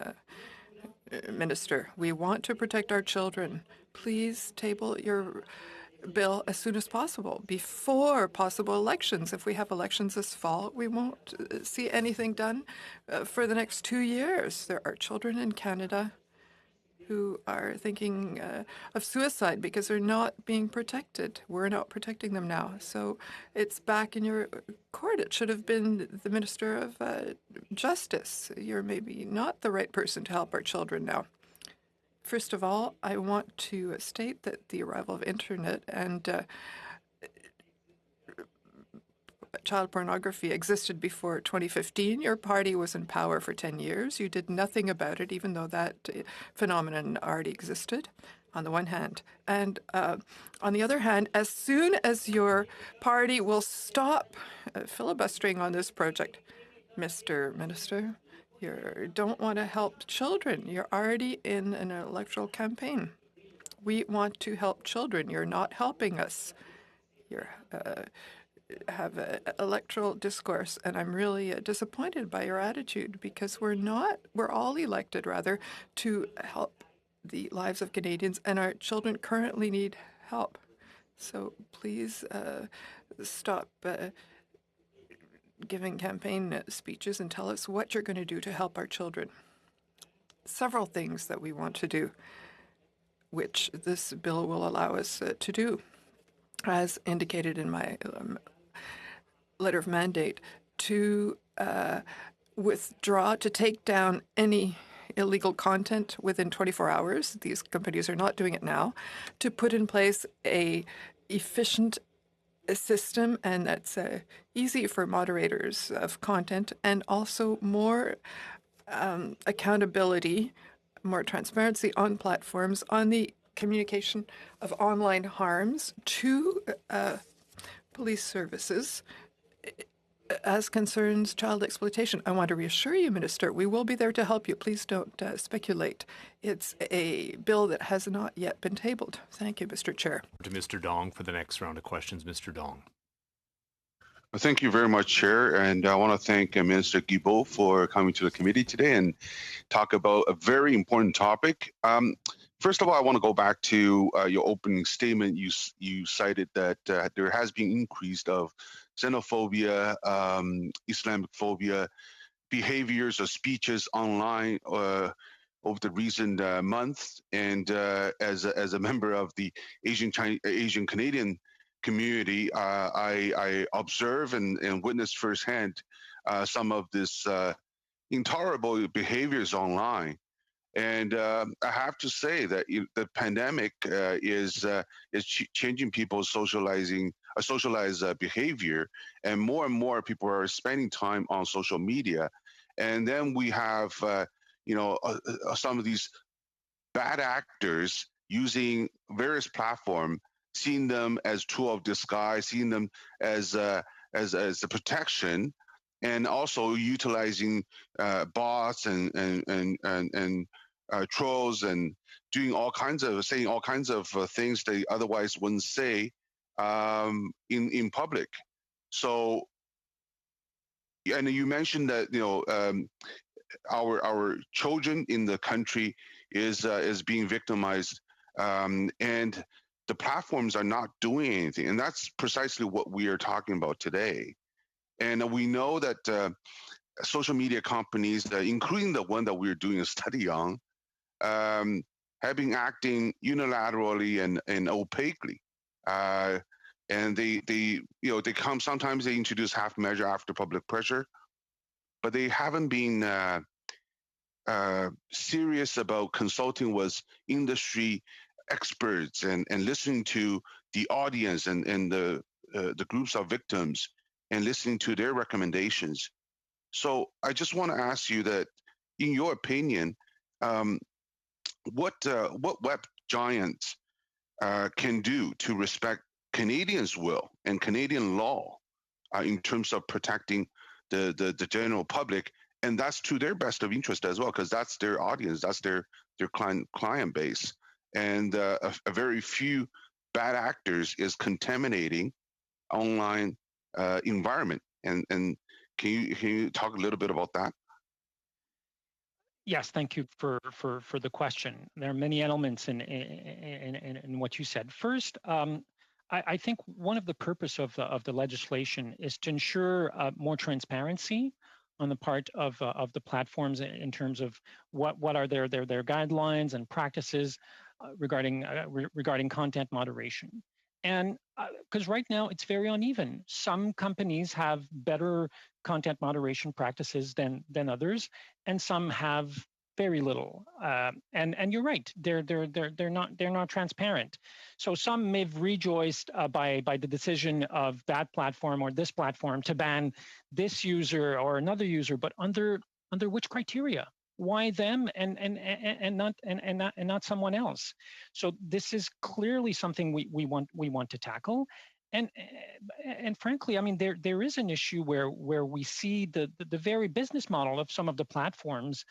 Minister. We want to protect our children. Please table your bill as soon as possible, before possible elections. If we have elections this fall, we won't see anything done for the next 2 years. There are children in Canada who are thinking of suicide because they're not being protected. We're not protecting them now. So it's back in your court. It should have been the Minister of Justice. You're maybe not the right person to help our children now. First of all, I want to state that the arrival of internet and child pornography existed before 2015. Your party was in power for 10 years. You did nothing about it, even though that phenomenon already existed, on the one hand. And on the other hand, as soon as your party will stop filibustering on this project, Mr. Minister, You don't want to help children. You're already in an electoral campaign. We want to help children. You're not helping us. You have an electoral discourse, and I'm really disappointed by your attitude, because we're all elected, rather, to help the lives of Canadians, and our children currently need help. So please stop giving campaign speeches and tell us what you're going to do to help our children. Several things that we want to do, which this bill will allow us to do, as indicated in my letter of mandate, to withdraw, to take down any illegal content within 24 hours. These companies are not doing it now. To put in place a efficient system, and that's easy for moderators of content, and also more accountability, more transparency on platforms, on the communication of online harms to police services as concerns child exploitation. I want to reassure you, Minister, we will be there to help you. Please don't speculate. It's a bill that has not yet been tabled. Thank you, Mr. Chair. To Mr. Dong for the next round of questions. Mr. Dong. Thank you very much, Chair. And I want to thank Minister Guilbeault for coming to the committee today and talk about a very important topic. First of all, I want to go back to your opening statement. You cited that there has been increase of xenophobia, Islamophobia, behaviors or speeches online over the recent months. And as a member of the Asian Canadian community, I observe and witness firsthand some of this intolerable behaviors online. And I have to say that the pandemic is changing people's socialized behavior, and more people are spending time on social media. And then we have some of these bad actors using various platforms, seeing them as tool of disguise, seeing them as a protection, and also utilizing bots and trolls, and saying all kinds of things they otherwise wouldn't say in public. So, and you mentioned that our children in the country is being victimized, and the platforms are not doing anything, and that's precisely what we are talking about today. And we know that social media companies, including the one that we're doing a study on, have been acting unilaterally and opaquely. And they come, sometimes they introduce half measure after public pressure, but they haven't been serious about consulting with industry experts and listening to the audience and the groups of victims and listening to their recommendations. So I just want to ask you that, in your opinion, what web giants can do to respect Canadians' will and Canadian law in terms of protecting the general public, and that's to their best of interest as well, because that's their audience, that's their client base, and a very few bad actors is contaminating online environment. And can you talk a little bit about that? Yes, thank you for the question. There are many elements in what you said. First, I think one of the purpose of the legislation is to ensure more transparency on the part of the platforms in terms of what are their guidelines and practices regarding content moderation. And because right now it's very uneven. Some companies have better content moderation practices than others, and some have very little. And you're right, they're not transparent. So some may have rejoiced by the decision of that platform or this platform to ban this user or another user, but under which criteria? Why them and not someone else? So this is clearly something we want to tackle. and frankly, I mean, there is an issue where we see the very business model of some of the platforms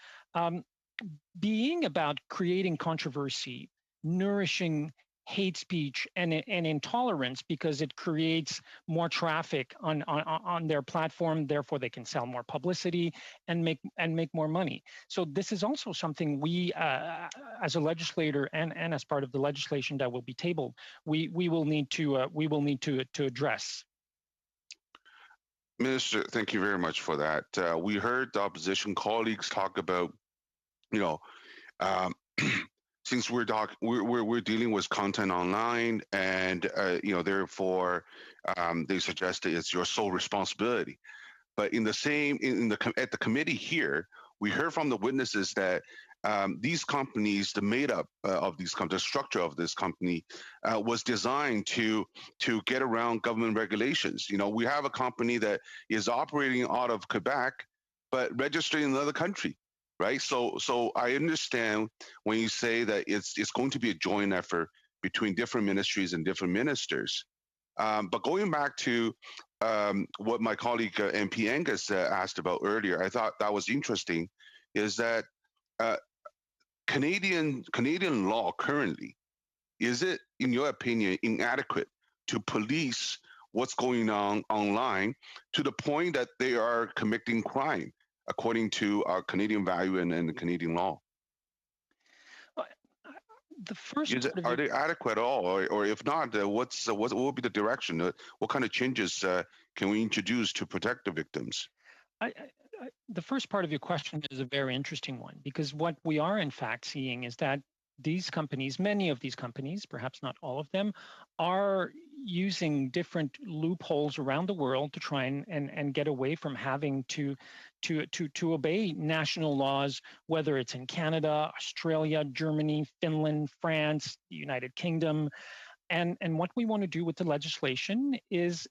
being about creating controversy, nourishing hate speech and intolerance because it creates more traffic on their platform. Therefore, they can sell more publicity and make more money. So this is also something we, as a legislator and as part of the legislation that will be tabled, we will need to address. Minister, thank you very much for that. We heard the opposition colleagues talk about, since we're dealing with content online, and therefore they suggested it's your sole responsibility. But at the committee here, we heard from the witnesses that these companies, the made-up of these companies, the structure of this company was designed to get around government regulations. We have a company that is operating out of Quebec, but registered in another country, right? So I understand when you say that it's going to be a joint effort between different ministries and different ministers. But going back to what my colleague MP Angus asked about earlier, I thought that was interesting, is that Canadian law currently, is it, in your opinion, inadequate to police what's going on online to the point that they are committing crime according to our Canadian value and the Canadian law? The first are they adequate at all, or if not, what will be the direction? What kind of changes can we introduce to protect the victims? The first part of your question is a very interesting one, because what we are in fact seeing is that these companies, many of these companies, perhaps not all of them, are using different loopholes around the world to try and get away from having to obey national laws, whether it's in Canada, Australia, Germany, Finland, France, the United Kingdom. And what we want to do with the legislation is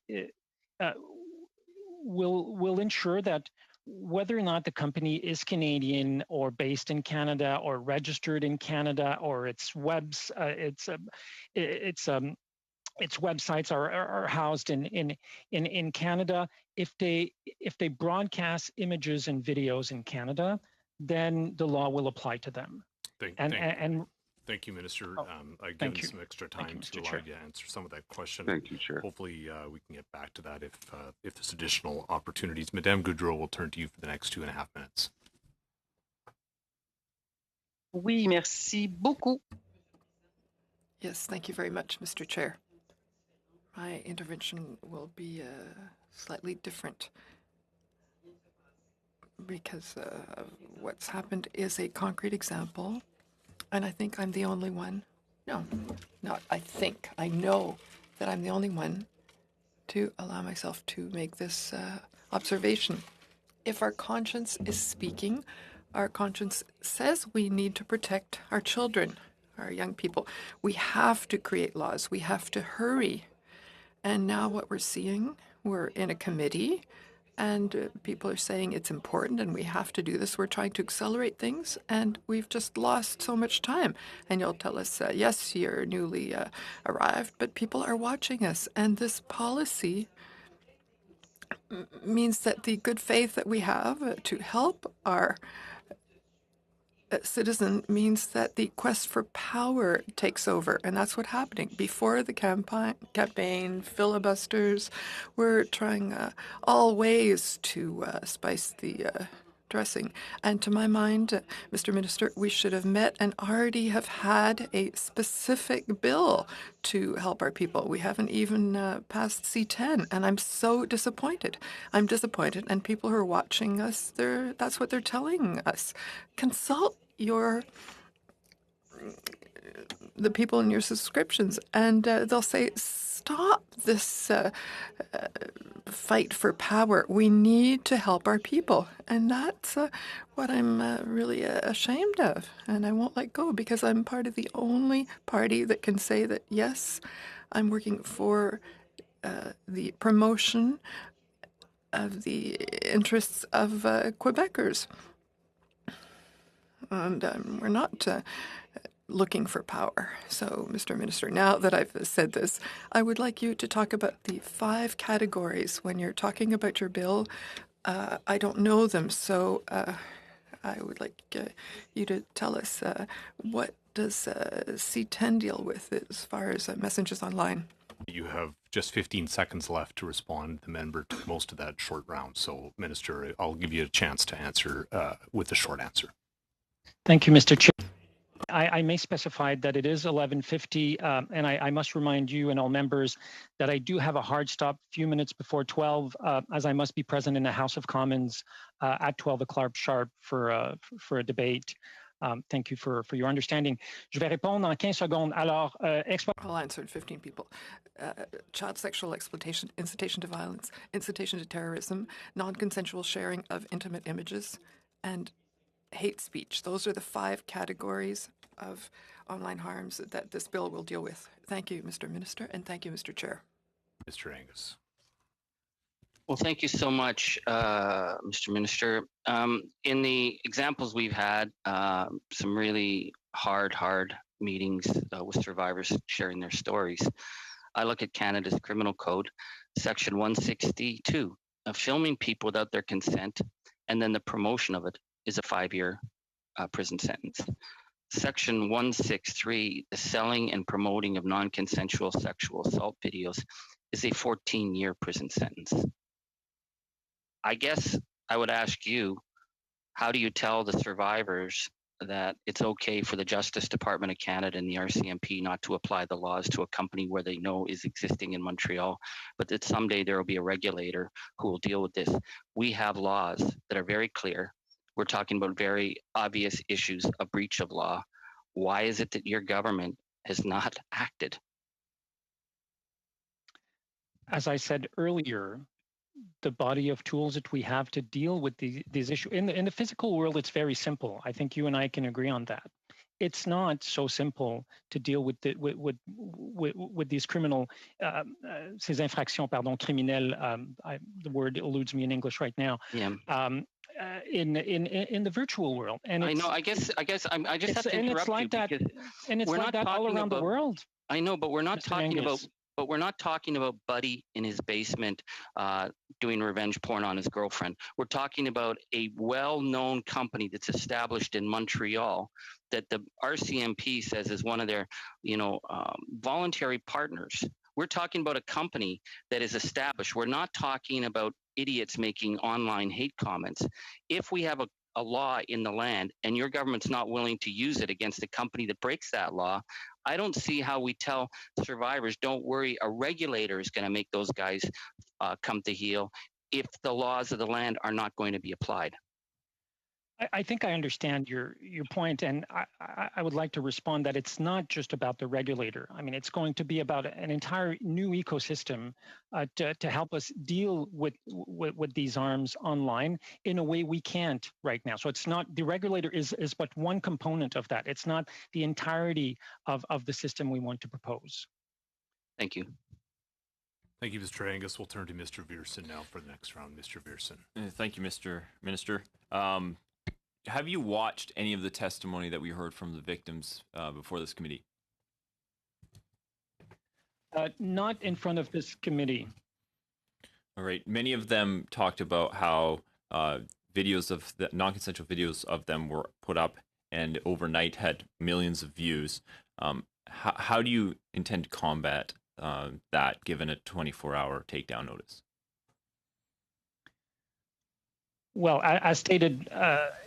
we'll ensure that whether or not the company is Canadian or based in Canada or registered in Canada, or its websites are housed in Canada, if they broadcast images and videos in Canada, then the law will apply to them. Thank you, Minister. I've given you some extra time to allow you to answer some of that question. Thank you, Chair. Hopefully, we can get back to that if there's additional opportunities. Madame Goudreau will turn to you for the next 2.5 minutes. Oui, merci beaucoup. Yes, thank you very much, Mr. Chair. My intervention will be slightly different because what's happened is a concrete example. And I think I'm the only one. No, not I think. I know that I'm the only one to allow myself to make this observation. If our conscience is speaking, our conscience says we need to protect our children, our young people. We have to create laws. We have to hurry. And now what we're seeing, we're in a committee, and people are saying it's important and we have to do this. We're trying to accelerate things, and we've just lost so much time. And you'll tell us, yes, you're newly arrived, but people are watching us. And this policy means that the good faith that we have to help our citizen means that the quest for power takes over, and that's what's happening. Before the campaign, filibusters were trying all ways to spice the dressing. And to my mind, Mr. Minister, we should have met and already have had a specific bill to help our people. We haven't even passed C10, and I'm so disappointed. I'm disappointed, and people who are watching us, that's what they're telling us. Consult the people in your subscriptions, and they'll say, stop this fight for power. We need to help our people. And that's what I'm really ashamed of. And I won't let go, because I'm part of the only party that can say that, yes, I'm working for the promotion of the interests of Quebecers. And we're not looking for power. So, Mr. Minister, now that I've said this, I would like you to talk about the 5 categories when you're talking about your bill. I don't know them, so I would like you to tell us what does C10 deal with as far as messages online? You have just 15 seconds left to respond. The member took most of that short round. So, Minister, I'll give you a chance to answer with a short answer. Thank you, Mr. Chair. I may specify that it is 11:50, and I must remind you and all members that I do have a hard stop a few minutes before 12, as I must be present in the House of Commons at 12 o'clock sharp for a debate. Thank you for your understanding. Je vais répondre en 15 secondes. Alors, I'll answer in 15 people. Child sexual exploitation, incitation to violence, incitation to terrorism, non-consensual sharing of intimate images, and hate speech. Those are the 5 categories of online harms that this bill will deal with. Thank you, Mr. Minister, and thank you, Mr. Chair. Mr. Angus. Well, thank you so much, Mr. Minister. In the examples we've had, some really hard meetings with survivors sharing their stories. I look at Canada's Criminal Code, Section 162, of filming people without their consent, and then the promotion of it is a 5-year prison sentence. Section 163, the selling and promoting of non-consensual sexual assault videos, is a 14-year prison sentence. I guess I would ask you, how do you tell the survivors that it's okay for the Justice Department of Canada and the RCMP not to apply the laws to a company where they know is existing in Montreal, but that someday there will be a regulator who will deal with this? We have laws that are very clear. We're talking about very obvious issues of breach of law. Why is it that your government has not acted? as I said earlier, the body of tools that we have to deal with these issues in the physical world, it's very simple. I think you and I can agree on that. It's not so simple to deal with these criminal ces infractions criminelles. The word eludes me in English right now. Yeah. In the virtual world, and I know. I just have to interrupt like you that, because and it's we're like not that all talking around about the world. I know, but we're not Mr. talking about. Angus. But we're not talking about Buddy in his basement doing revenge porn on his girlfriend. We're talking about a well-known company that's established in Montreal that the RCMP says is one of their, voluntary partners. We're talking about a company that is established. We're not talking about idiots making online hate comments. If we have a law in the land and your government's not willing to use it against a company that breaks that law, I don't see how we tell survivors, don't worry, a regulator is going to make those guys come to heel if the laws of the land are not going to be applied. I think I understand your point, and I would like to respond that it's not just about the regulator. I mean, it's going to be about an entire new ecosystem to help us deal with these arms online in a way we can't right now. So it's not, the regulator is but one component of that. It's not the entirety of the system we want to propose. Thank you. Thank you, Mr. Angus. We'll turn to Mr. Viersen now for the next round. Mr. Viersen. Thank you, Mr. Minister. Have you watched any of the testimony that we heard from the victims before this committee? Not in front of this committee. All right. Many of them talked about how videos of the non-consensual videos of them were put up and overnight had millions of views. How do you intend to combat that given a 24-hour takedown notice? Well, as stated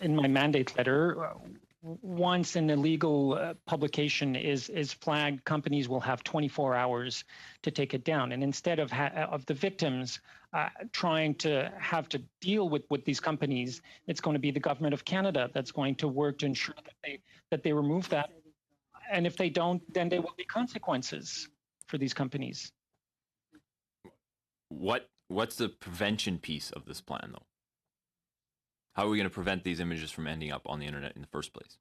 in my mandate letter, once an illegal publication is flagged, companies will have 24 hours to take it down. And instead of the victims trying to have to deal with these companies, it's going to be the government of Canada that's going to work to ensure that they remove that. And if they don't, then there will be consequences for these companies. What's the prevention piece of this plan, though? How are we going to prevent these images from ending up on the internet in the first place?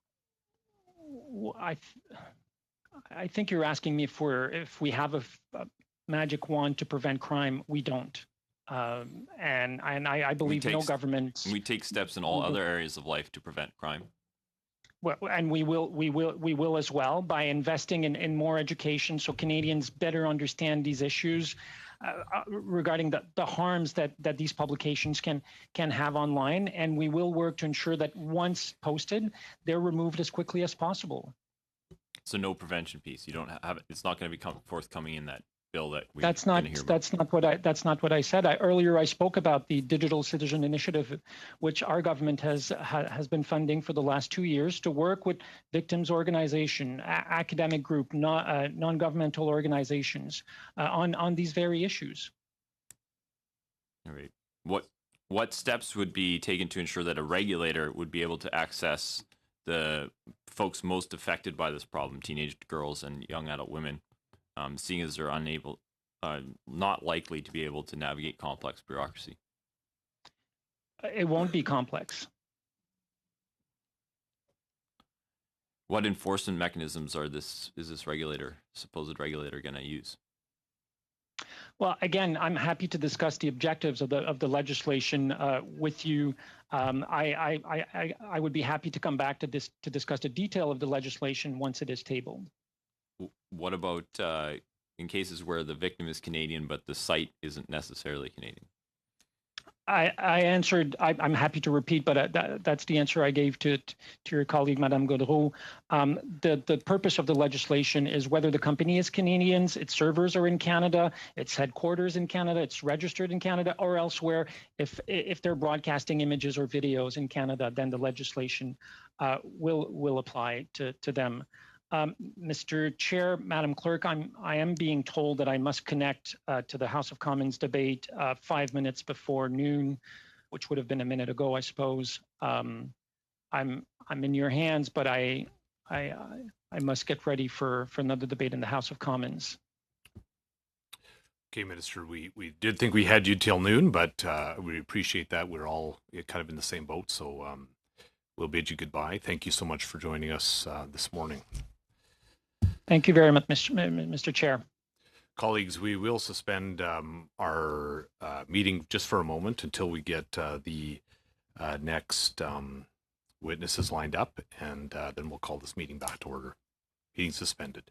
I think you're asking me if we have a magic wand to prevent crime. We don't, and I believe no government. We take steps in all other areas of life to prevent crime. Well, and we will as well by investing in more education so Canadians better understand these issues regarding the harms that these publications can have online. And we will work to ensure that once posted, they're removed as quickly as possible. So no prevention piece. You don't have it. It's not going to be forthcoming in that bill that we. That's not what I said. Earlier I spoke about the Digital Citizen Initiative, which our government has been funding for the last 2 years to work with victims organization, academic group, non-governmental organizations on these very issues. All right. What steps would be taken to ensure that a regulator would be able to access the folks most affected by this problem, teenage girls and young adult women, seeing as they're not likely to be able to navigate complex bureaucracy? It won't be complex. What enforcement mechanisms is this supposed regulator going to use? Well, again, I'm happy to discuss the objectives of the legislation with you. I would be happy to come back to discuss the detail of the legislation once it is tabled. What about in cases where the victim is Canadian but the site isn't necessarily Canadian? I answered. I'm happy to repeat, but that's the answer I gave to your colleague, Madame Gaudreau. The purpose of the legislation is whether the company is Canadian, its servers are in Canada, its headquarters in Canada, it's registered in Canada or elsewhere. If they're broadcasting images or videos in Canada, then the legislation will apply to them. Mr. Chair, Madam Clerk, I am being told that I must connect to the House of Commons debate 5 minutes before noon, which would have been a minute ago, I suppose. I'm in your hands, but I must get ready for another debate in the House of Commons. Okay, Minister, we did think we had you till noon, but we appreciate that. We're all kind of in the same boat, so we'll bid you goodbye. Thank you so much for joining us this morning. Thank you very much, Mr. Chair. Colleagues, we will suspend our meeting just for a moment until we get the next witnesses lined up, and then we'll call this meeting back to order. Meeting suspended.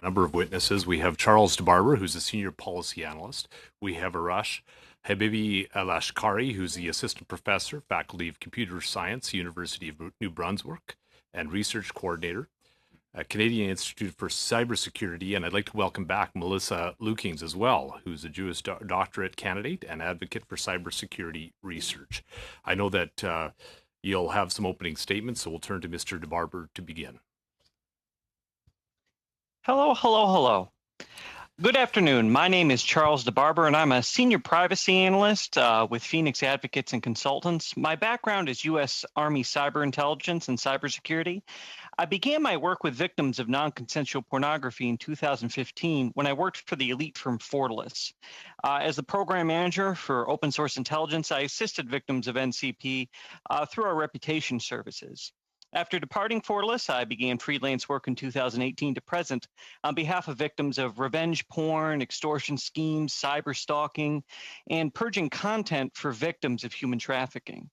number of witnesses. We have Charles DeBarber, who's a senior policy analyst. We have Arash Habibi Alashkari, who's the assistant professor, faculty of computer science, University of New Brunswick, and research coordinator, Canadian Institute for Cybersecurity. And I'd like to welcome back Melissa Lukings as well, who's a Juris Doctorate candidate and advocate for cybersecurity research. I know that you'll have some opening statements, so we'll turn to Mr. DeBarber to begin. Hello, hello, hello. Good afternoon. My name is Charles DeBarber, and I'm a senior privacy analyst with Phoenix Advocates and Consultants. My background is U.S. Army cyber intelligence and cybersecurity. I began my work with victims of non-consensual pornography in 2015 when I worked for the elite firm Fortalice. As the program manager for open source intelligence, I assisted victims of NCP through our reputation services. After departing Fortalice, I began freelance work in 2018 to present on behalf of victims of revenge porn, extortion schemes, cyber stalking, and purging content for victims of human trafficking.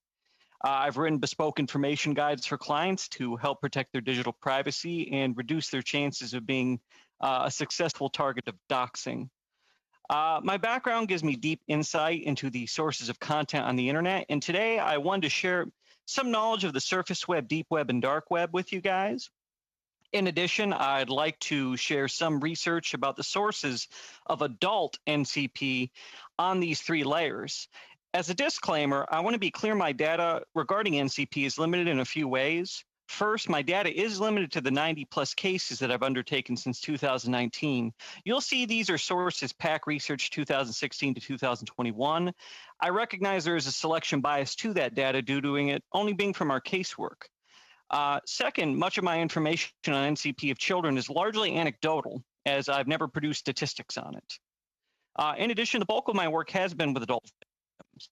I've written bespoke information guides for clients to help protect their digital privacy and reduce their chances of being a successful target of doxing. My background gives me deep insight into the sources of content on the internet, and today I wanted to share some knowledge of the surface web, deep web, and dark web with you guys. In addition, I'd like to share some research about the sources of adult NCP on these three layers. As a disclaimer, I want to be clear my data regarding NCP is limited in a few ways. First, my data is limited to the 90 plus cases that I've undertaken since 2019. You'll see these are sources PAC Research 2016 to 2021. I recognize there is a selection bias to that data due to it only being from our casework. Second, much of my information on NCP of children is largely anecdotal, as I've never produced statistics on it. In addition, the bulk of my work has been with adult victims.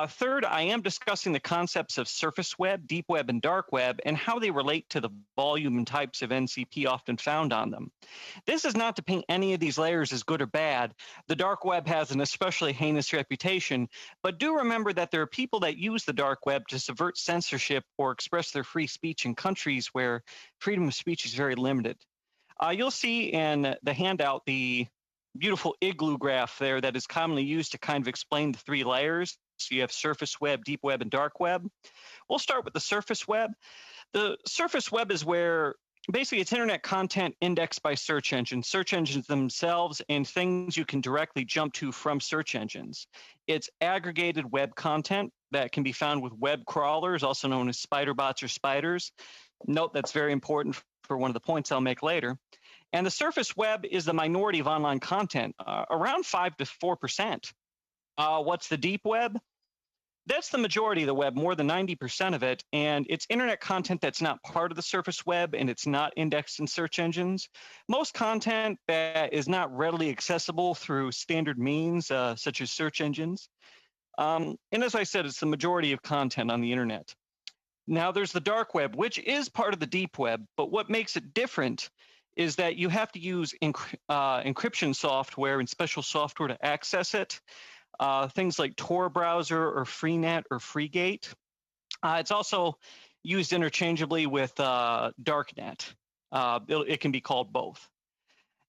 Third, I am discussing the concepts of surface web, deep web, and dark web, and how they relate to the volume and types of NCP often found on them. This is not to paint any of these layers as good or bad. The dark web has an especially heinous reputation, but do remember that there are people that use the dark web to subvert censorship or express their free speech in countries where freedom of speech is very limited. You'll see in the handout the beautiful igloo graph there that is commonly used to kind of explain the three layers. So you have surface web, deep web, and dark web. We'll start with the surface web. The surface web is where basically it's internet content indexed by search engines themselves, and things you can directly jump to from search engines. It's aggregated web content that can be found with web crawlers, also known as spider bots or spiders. Note that's very important for one of the points I'll make later. And the surface web is the minority of online content, around 5 to 4%. What's the deep web? That's the majority of the web, more than 90% of it, and it's internet content that's not part of the surface web and it's not indexed in search engines. Most content that is not readily accessible through standard means, such as search engines. And as I said, it's the majority of content on the internet. Now there's the dark web, which is part of the deep web, but what makes it different is that you have to use encryption software and special software to access it. Things like Tor browser or Freenet or Freegate. It's also used interchangeably with Darknet. It can be called both.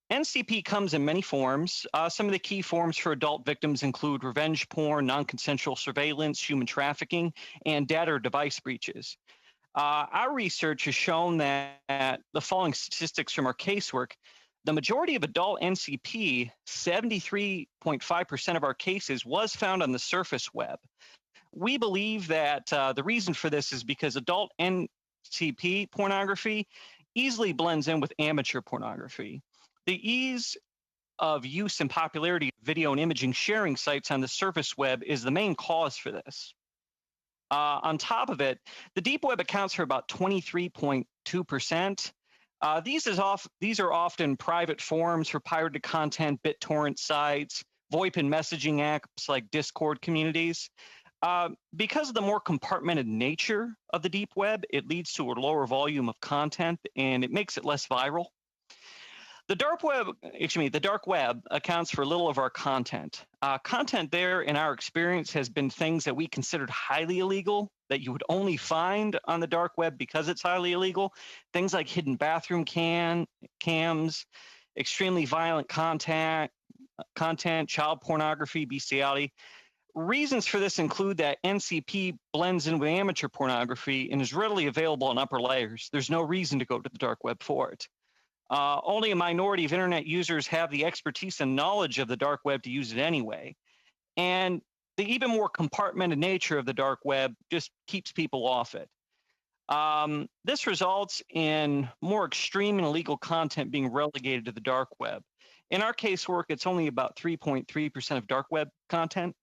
NCP comes in many forms. Some of the key forms for adult victims include revenge porn, non-consensual surveillance, human trafficking, and data or device breaches. Our research has shown that the following statistics from our casework: the majority of adult NCP, 73.5% of our cases, was found on the surface web. We believe that the reason for this is because adult NCP pornography easily blends in with amateur pornography. The ease of use and popularity of video and imaging sharing sites on the surface web is the main cause for this. On top of it, the deep web accounts for about 23.2%. These are often private forums for pirated content, BitTorrent sites, VoIP and messaging apps like Discord communities. Because of the more compartmented nature of the deep web, it leads to a lower volume of content and it makes it less viral. The dark web accounts for little of our content. Content there, in our experience, has been things that we considered highly illegal, that you would only find on the dark web because it's highly illegal. Things like hidden bathroom cams, extremely violent content, child pornography, bestiality. Reasons for this include that NCP blends in with amateur pornography and is readily available in upper layers. There's no reason to go to the dark web for it. Only a minority of internet users have the expertise and knowledge of the dark web to use it anyway. And the even more compartmented nature of the dark web just keeps people off it. This results in more extreme and illegal content being relegated to the dark web. In our casework, it's only about 3.3% of dark web content.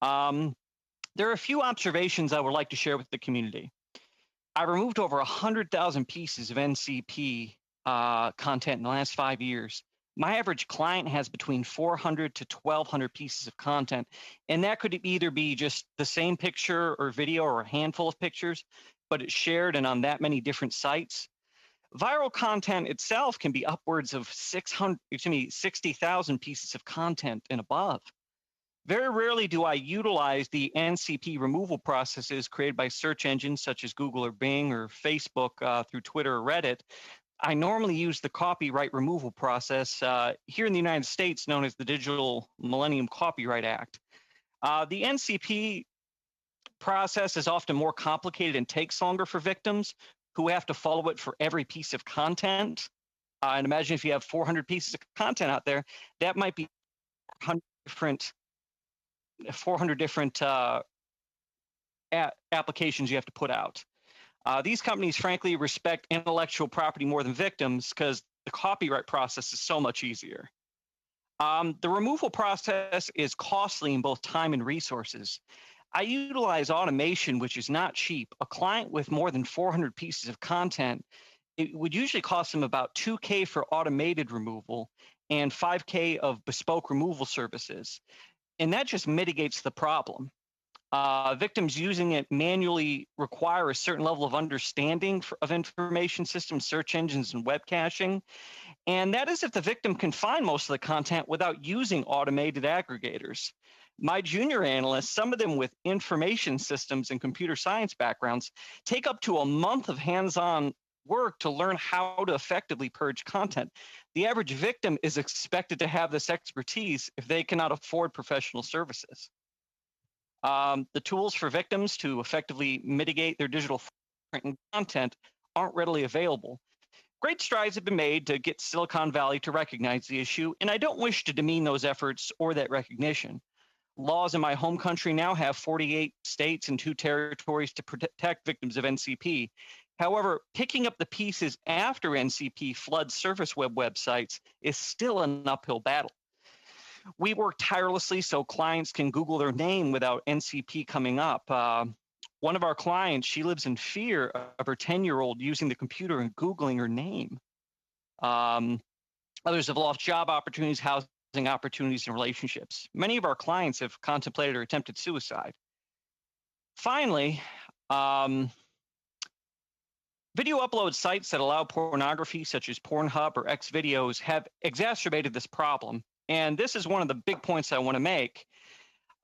There are a few observations I would like to share with the community. I removed over 100,000 pieces of NCP content in the last 5 years. My average client has between 400 to 1,200 pieces of content, and that could either be just the same picture or video or a handful of pictures, but it's shared and on that many different sites. Viral content itself can be upwards of 60,000 pieces of content and above. Very rarely do I utilize the NCP removal processes created by search engines such as Google or Bing or Facebook through Twitter or Reddit. I normally use the copyright removal process here in the United States known as the Digital Millennium Copyright Act. The NCP process is often more complicated and takes longer for victims who have to follow it for every piece of content. And imagine if you have 400 pieces of content out there, that might be 400 different applications you have to put out. These companies, frankly, respect intellectual property more than victims because the copyright process is so much easier. The removal process is costly in both time and resources. I utilize automation, which is not cheap. A client with more than 400 pieces of content, it would usually cost them about $2,000 for automated removal and $5,000 of bespoke removal services. And that just mitigates the problem. Victims using it manually require a certain level of understanding of information systems, search engines, and web caching. And that is if the victim can find most of the content without using automated aggregators. My junior analysts, some of them with information systems and computer science backgrounds, take up to a month of hands-on work to learn how to effectively purge content. The average victim is expected to have this expertise if they cannot afford professional services. The tools for victims to effectively mitigate their digital footprint and content aren't readily available. Great strides have been made to get Silicon Valley to recognize the issue, and I don't wish to demean those efforts or that recognition. Laws in my home country now have 48 states and 2 territories to protect victims of NCP. However, picking up the pieces after NCP floods surface web websites is still an uphill battle. We work tirelessly so clients can Google their name without NCP coming up. One of our clients, she lives in fear of her 10-year-old using the computer and Googling her name. Others have lost job opportunities, housing opportunities, and relationships. Many of our clients have contemplated or attempted suicide. Finally, video upload sites that allow pornography, such as Pornhub or Xvideos, have exacerbated this problem. And this is one of the big points I want to make.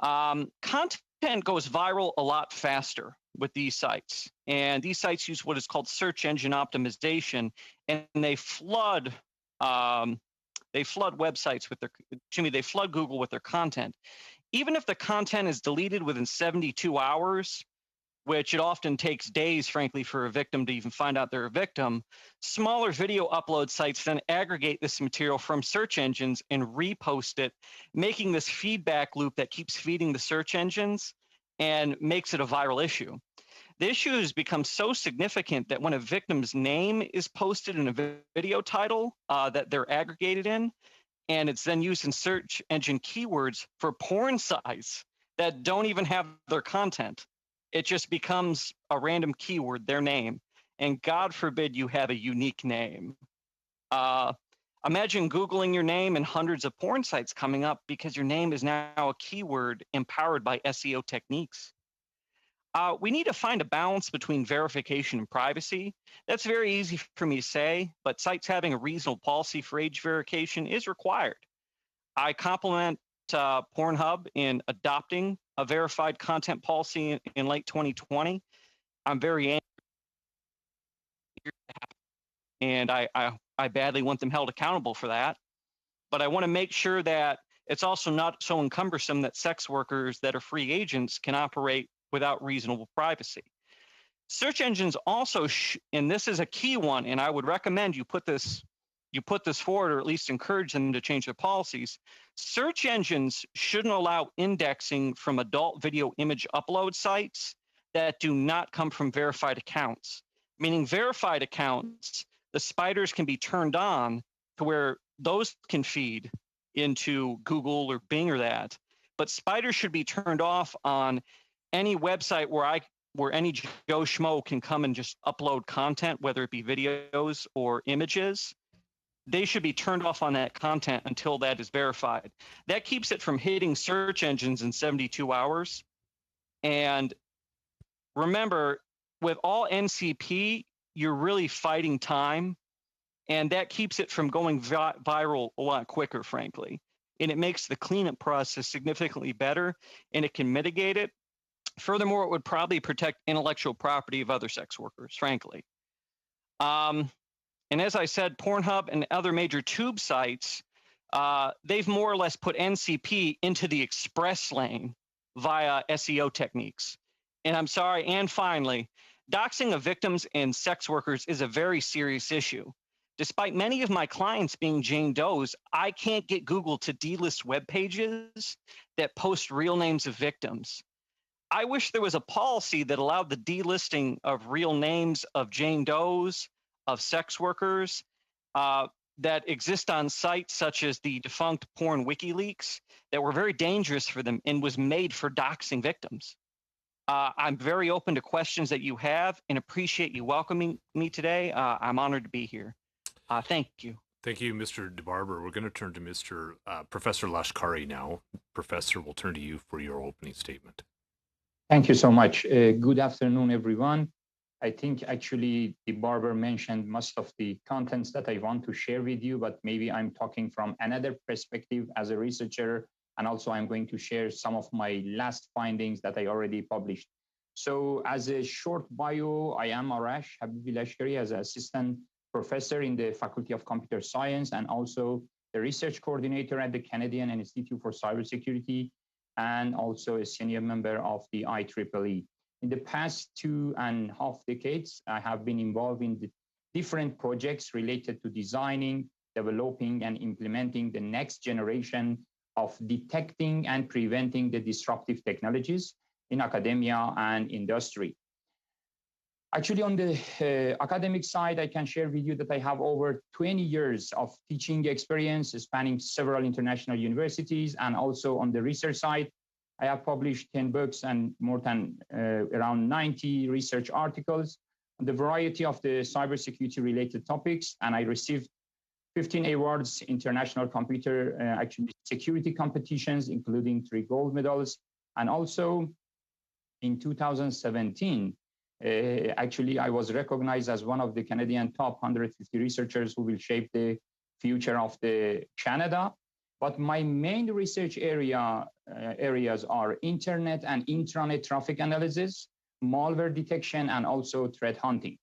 Content goes viral a lot faster with these sites. And these sites use what is called search engine optimization, and they flood websites with they flood Google with their content. Even if the content is deleted within 72 hours, which it often takes days, frankly, for a victim to even find out they're a victim, smaller video upload sites then aggregate this material from search engines and repost it, making this feedback loop that keeps feeding the search engines and makes it a viral issue. The issue has become so significant that when a victim's name is posted in a video title that they're aggregated in, and it's then used in search engine keywords for porn sites that don't even have their content, it just becomes a random keyword, their name. And God forbid you have a unique name. Imagine Googling your name and hundreds of porn sites coming up because your name is now a keyword empowered by SEO techniques. We need to find a balance between verification and privacy. That's very easy for me to say, but sites having a reasonable policy for age verification is required. I compliment Pornhub in adopting a verified content policy in late 2020. I'm very angry. and I badly want them held accountable for that. But I want to make sure that it's also not so cumbersome that sex workers that are free agents can operate without reasonable privacy. Search engines also, and this is a key one, and I would recommend you put this forward, or at least encourage them to change their policies. Search engines shouldn't allow indexing from adult video image upload sites that do not come from verified accounts. Meaning verified accounts, the spiders can be turned on to where those can feed into Google or Bing or that. But spiders should be turned off on any website where any Joe Schmo can come and just upload content, whether it be videos or images. They should be turned off on that content until that is verified. That keeps it from hitting search engines in 72 hours. And remember, with all NCP, you're really fighting time, and that keeps it from going viral a lot quicker, frankly. And it makes the cleanup process significantly better, and it can mitigate it. Furthermore, it would probably protect intellectual property of other sex workers, frankly. And as I said, Pornhub and other major tube sites, they've more or less put NCP into the express lane via SEO techniques. And I'm sorry, and finally, doxing of victims and sex workers is a very serious issue. Despite many of my clients being Jane Does, I can't get Google to delist web pages that post real names of victims. I wish there was a policy that allowed the delisting of real names of Jane Does, of sex workers that exist on sites such as the defunct porn WikiLeaks that were very dangerous for them and was made for doxing victims. I'm very open to questions that you have and appreciate you welcoming me today. I'm honored to be here. Thank you. Thank you, Mr. DeBarber. We're going to turn to Mr. Professor Lashkari now. Professor, we'll turn to you for your opening statement. Thank you so much. Good afternoon, everyone. I think actually DeBarber mentioned most of the contents that I want to share with you, but maybe I'm talking from another perspective as a researcher, and also I'm going to share some of my last findings that I already published. So as a short bio, I am Arash Habibi Lashkari as an assistant professor in the Faculty of Computer Science and also the research coordinator at the Canadian Institute for Cybersecurity, and also a senior member of the IEEE. In the past 2.5 decades, I have been involved in the different projects related to designing, developing, and implementing the next generation of detecting and preventing the disruptive technologies in academia and industry. Actually, on the academic side, I can share with you that I have over 20 years of teaching experience spanning several international universities, and also on the research side, I have published 10 books and more than around 90 research articles on the variety of the cybersecurity related topics. And I received 15 awards, international computer actually security competitions, including 3 gold medals. And also in 2017, actually, I was recognized as one of the Canadian top 150 researchers who will shape the future of the Canada. But my main research areas are internet and intranet traffic analysis, malware detection, and also threat hunting.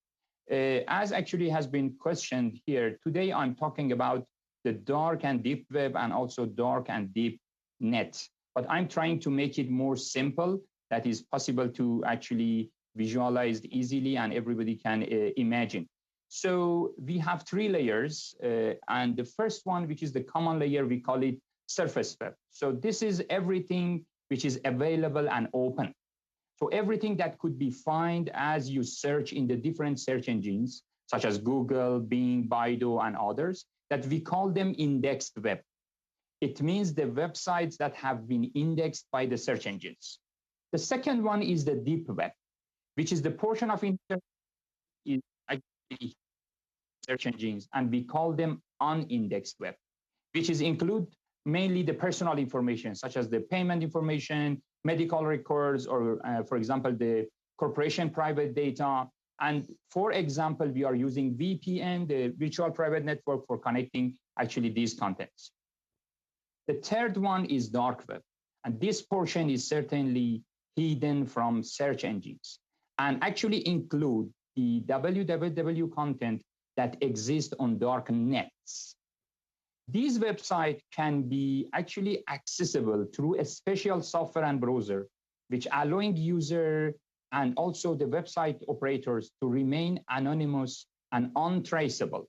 As actually has been questioned here, today I'm talking about the dark and deep web and also dark and deep net. But I'm trying to make it more simple, that is possible to actually visualize easily and everybody can imagine. So we have 3 layers, and the first one, which is the common layer, we call it surface web. So this is everything which is available and open. So everything that could be found as you search in the different search engines, such as Google, Bing, Baidu, and others, that we call them indexed web. It means the websites that have been indexed by the search engines. The second one is the deep web, which is the portion of internet is actually search engines, and we call them unindexed web, which is include mainly the personal information, such as the payment information, medical records, or for example, the corporation private data. And for example, we are using VPN, the virtual private network, for connecting actually these contents. The third one is dark web. And this portion is certainly hidden from search engines and actually include the www content that exist on dark nets. These websites can be actually accessible through a special software and browser, which allowing user and also the website operators to remain anonymous and untraceable.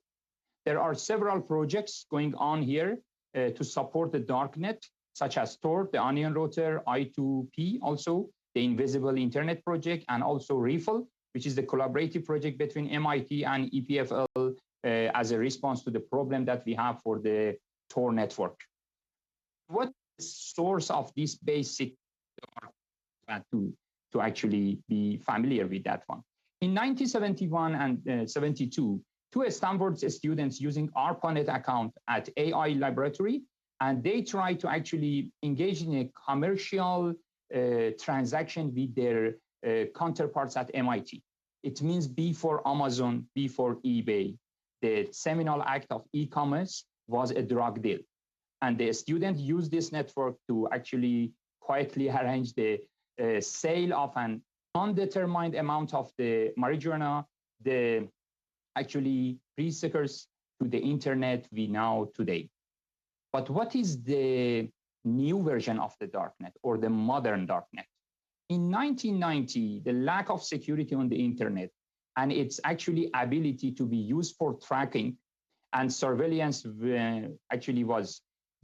There are several projects going on here to support the darknet, such as Tor, the Onion Router, I2P, also the Invisible Internet Project, and also RIFLE, which is the collaborative project between MIT and EPFL as a response to the problem that we have for the Tor network. What is the source of this basic to actually be familiar with that one? In 1971 and 72, two Stanford students using ARPANET account at AI Laboratory, and they tried to actually engage in a commercial transaction with their counterparts at MIT. It means B for Amazon, B for eBay. The seminal act of e-commerce was a drug deal. And the student used this network to actually quietly arrange the sale of an undetermined amount of the marijuana, the actually precursors to the internet we know today. But what is the new version of the darknet or the modern darknet? In 1990, the lack of security on the internet and its actually ability to be used for tracking and surveillance actually was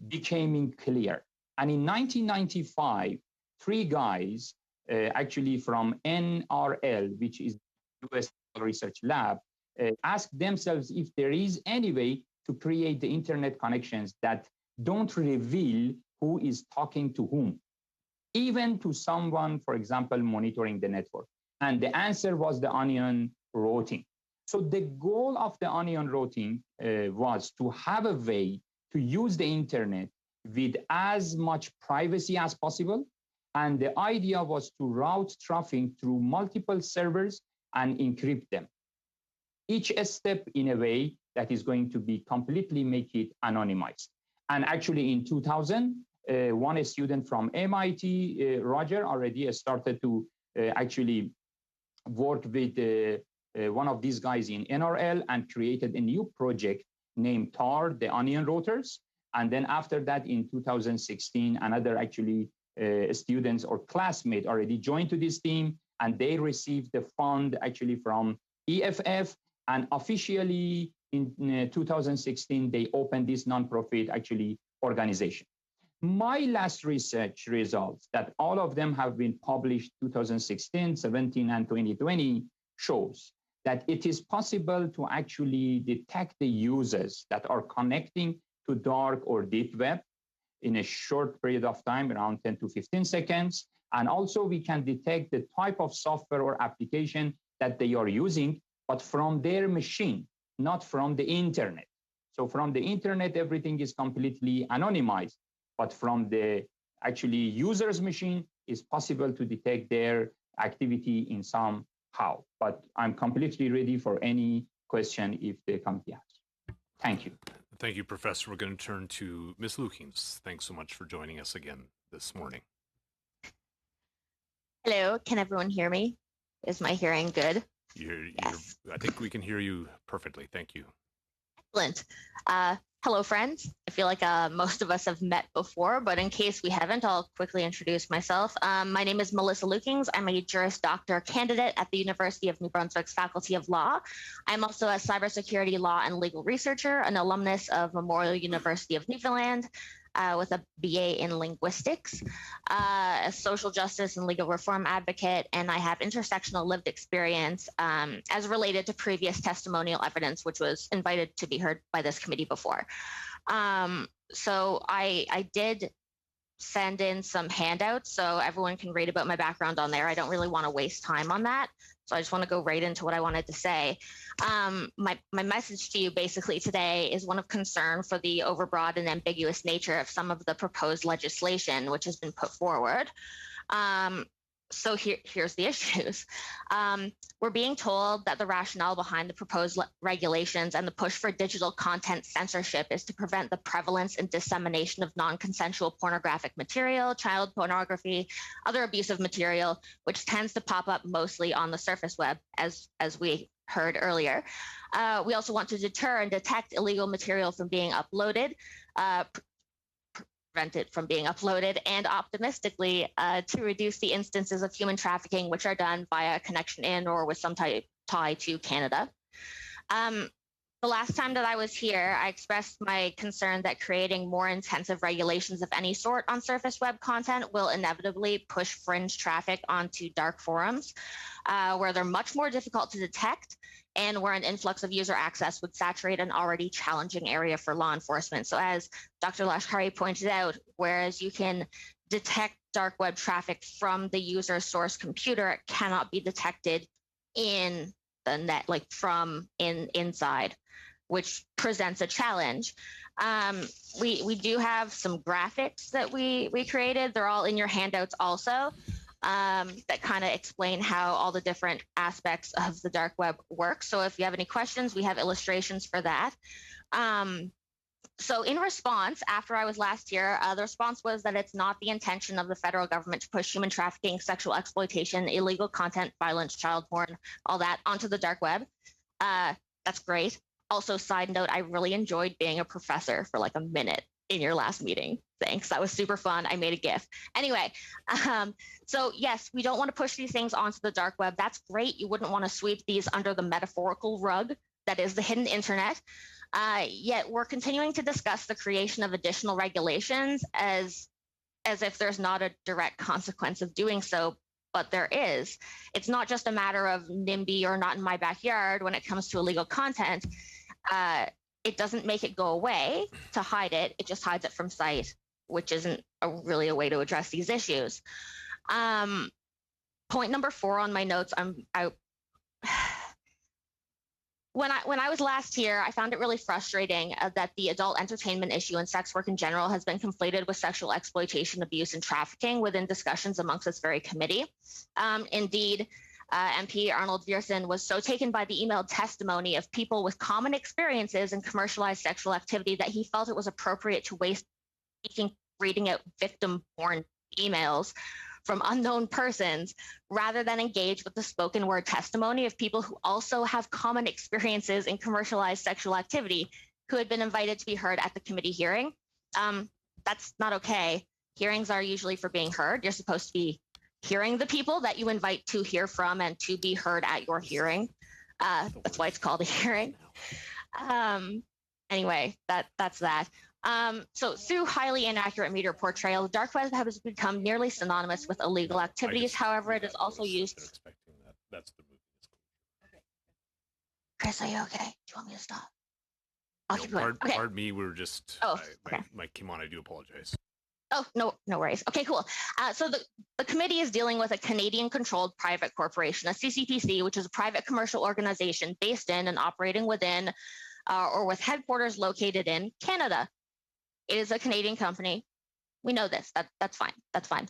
becoming clear. And in 1995, three guys actually from NRL, which is US Research Lab, asked themselves if there is any way to create the internet connections that don't reveal who is talking to whom, even to someone, for example, monitoring the network. And the answer was the onion routing. So the goal of the onion routing was to have a way to use the internet with as much privacy as possible. And the idea was to route traffic through multiple servers and encrypt them. Each step in a way that is going to be completely make it anonymized. And actually in 2000, one student from MIT, Roger, already started to actually work with one of these guys in NRL and created a new project named TAR, the Onion Routers. And then after that, in 2016, another actually students or classmate already joined to this team, and they received the fund actually from EFF. And officially in 2016, they opened this nonprofit actually organization. My last research results, that all of them have been published 2016, 17, and 2020, shows that it is possible to actually detect the users that are connecting to dark or deep web in a short period of time, around 10 to 15 seconds. And also we can detect the type of software or application that they are using, but from their machine, not from the internet. So from the internet, everything is completely anonymized, but from the actually user's machine, it's possible to detect their activity in somehow. But I'm completely ready for any question if the committee has. Thank you. Thank you, Professor. We're going to turn to Ms. Lukings. Thanks so much for joining us again this morning. Hello, can everyone hear me? Is my hearing good? Yes. I think we can hear you perfectly. Thank you. Excellent. Hello, friends. I feel like most of us have met before, but in case we haven't, I'll quickly introduce myself. My name is Melissa Lukings. I'm a Juris Doctor candidate at the University of New Brunswick's Faculty of Law. I'm also a cybersecurity law and legal researcher, an alumnus of Memorial University of Newfoundland, with a BA in linguistics, a social justice and legal reform advocate, and I have intersectional lived experience as related to previous testimonial evidence, which was invited to be heard by this committee before. So I did send in some handouts so everyone can read about my background on there. I don't really want to waste time on that. So I just want to go right into what I wanted to say. My message to you basically today is one of concern for the overbroad and ambiguous nature of some of the proposed legislation which has been put forward. So here's the issues. We're being told that the rationale behind the proposed regulations and the push for digital content censorship is to prevent the prevalence and dissemination of non-consensual pornographic material, child pornography, other abusive material, which tends to pop up mostly on the surface web, as we heard earlier. We also want to deter and detect illegal material from being uploaded, prevent it from being uploaded, and optimistically to reduce the instances of human trafficking which are done via connection in or with some tie to Canada. The last time that I was here, I expressed my concern that creating more intensive regulations of any sort on surface web content will inevitably push fringe traffic onto dark forums, where they're much more difficult to detect and where an influx of user access would saturate an already challenging area for law enforcement. So as Dr. Lashkari pointed out, whereas you can detect dark web traffic from the user's source computer, it cannot be detected in the net, like from inside, which presents a challenge. We do have some graphics that we created. They're all in your handouts also, that kind of explain how all the different aspects of the dark web work. So if you have any questions, we have illustrations for that. So in response, after I was last here, the response was that it's not the intention of the federal government to push human trafficking, sexual exploitation, illegal content, violence, child porn, all that onto the dark web. That's great. Also, side note, I really enjoyed being a professor for like a minute in your last meeting. Thanks. That was super fun. I made a GIF. Anyway, so yes, we don't want to push these things onto the dark web. That's great. You wouldn't want to sweep these under the metaphorical rug that is the hidden internet. Yet we're continuing to discuss the creation of additional regulations as if there's not a direct consequence of doing so, but there is. It's not just a matter of NIMBY or not in my backyard when it comes to illegal content. It doesn't make it go away to hide it. It just hides it from sight, which isn't really a way to address these issues. Point number 4 on my notes, when I was last here, I found it really frustrating that the adult entertainment issue and sex work in general has been conflated with sexual exploitation, abuse, and trafficking within discussions amongst this very committee. Indeed, MP Arnold Viersen was so taken by the emailed testimony of people with common experiences in commercialized sexual activity that he felt it was appropriate to waste reading out victim porn emails from unknown persons rather than engage with the spoken word testimony of people who also have common experiences in commercialized sexual activity who had been invited to be heard at the committee hearing. That's not okay. Hearings are usually for being heard. You're supposed to be hearing the people that you invite to hear from and to be heard at your hearing. That's why it's called a hearing. Anyway, that's that. So through highly inaccurate media portrayal, the dark web has become nearly synonymous with illegal activities. However, it is also used. Expecting that. That's the movie. Okay. Chris, are you okay? Do you want me to stop? I'll keep going. Pardon me. We were just. Okay. My came on. I do apologize. Oh, no worries. Okay, cool. So the committee is dealing with a Canadian-controlled private corporation, a CCPC, which is a private commercial organization based in and operating within or with headquarters located in Canada. It is a Canadian company. We know this. That's fine. That's fine.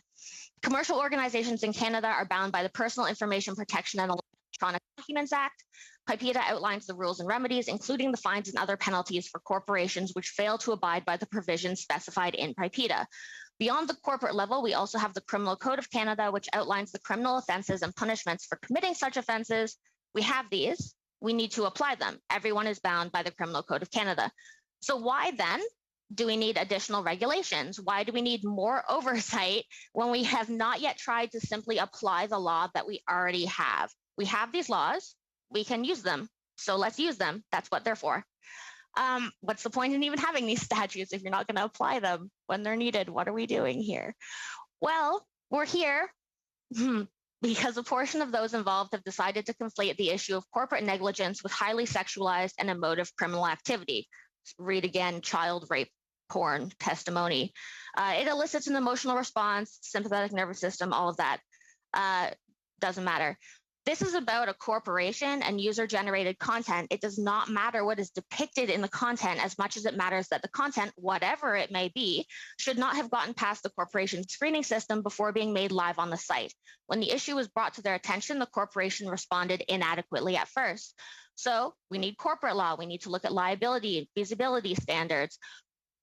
Commercial organizations in Canada are bound by the Personal Information Protection and Electronic Documents Act. PIPEDA outlines the rules and remedies, including the fines and other penalties for corporations which fail to abide by the provisions specified in PIPEDA. Beyond the corporate level, we also have the Criminal Code of Canada, which outlines the criminal offenses and punishments for committing such offenses. We have these. We need to apply them. Everyone is bound by the Criminal Code of Canada. So why then do we need additional regulations? Why do we need more oversight when we have not yet tried to simply apply the law that we already have? We have these laws. We can use them. So let's use them. That's what they're for. What's the point in even having these statutes if you're not going to apply them when they're needed? What are we doing here? Well, we're here because a portion of those involved have decided to conflate the issue of corporate negligence with highly sexualized and emotive criminal activity. Read again, child rape porn testimony. It elicits an emotional response, sympathetic nervous system, all of that. Doesn't matter. This is about a corporation and user-generated content. It does not matter what is depicted in the content as much as it matters that the content, whatever it may be, should not have gotten past the corporation's screening system before being made live on the site. When the issue was brought to their attention, the corporation responded inadequately at first. So we need corporate law. We need to look at liability and feasibility standards.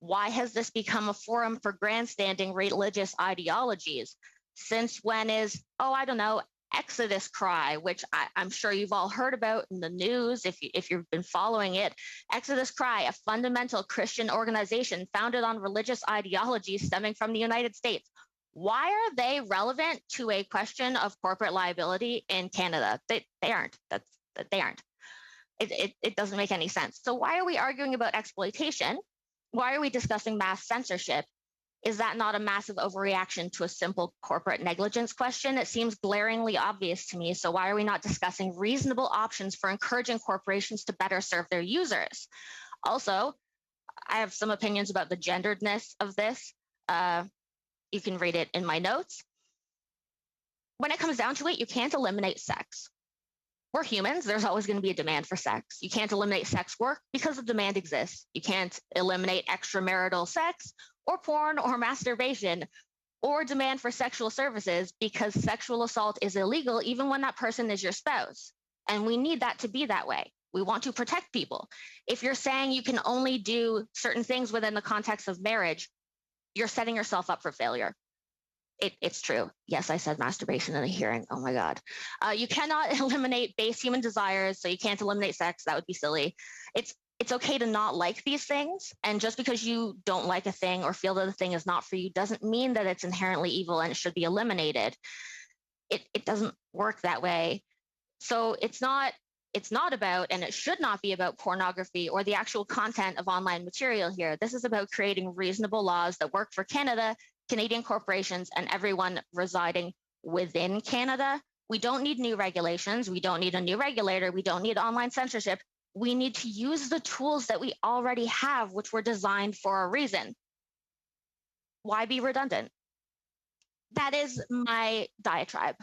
Why has this become a forum for grandstanding religious ideologies? Since when is, I don't know, Exodus cry, which I'm sure you've all heard about in the news if you've been following it. Exodus Cry, a fundamental Christian organization founded on religious ideology stemming from the United States. Why are they relevant to a question of corporate liability in Canada? They aren't. They aren't. It doesn't make any sense. So why are we arguing about exploitation? Why are we discussing mass censorship? Is that not a massive overreaction to a simple corporate negligence question? It seems glaringly obvious to me. So why are we not discussing reasonable options for encouraging corporations to better serve their users? Also, I have some opinions about the genderedness of this. You can read it in my notes. When it comes down to it, you can't eliminate sex. We're humans. There's always going to be a demand for sex. You can't eliminate sex work because the demand exists. You can't eliminate extramarital sex or porn or masturbation or demand for sexual services because sexual assault is illegal even when that person is your spouse. And we need that to be that way. We want to protect people. If you're saying you can only do certain things within the context of marriage, you're setting yourself up for failure. It's true. Yes, I said masturbation in a hearing. Oh my God. You cannot eliminate base human desires, so you can't eliminate sex. That would be silly. It's okay to not like these things. And just because you don't like a thing or feel that the thing is not for you doesn't mean that it's inherently evil and it should be eliminated. It doesn't work that way. So it's not about, and it should not be about pornography or the actual content of online material here. This is about creating reasonable laws that work for Canada, Canadian corporations, and everyone residing within Canada. We don't need new regulations. We don't need a new regulator. We don't need online censorship. We need to use the tools that we already have, which were designed for a reason. Why be redundant? That is my diatribe.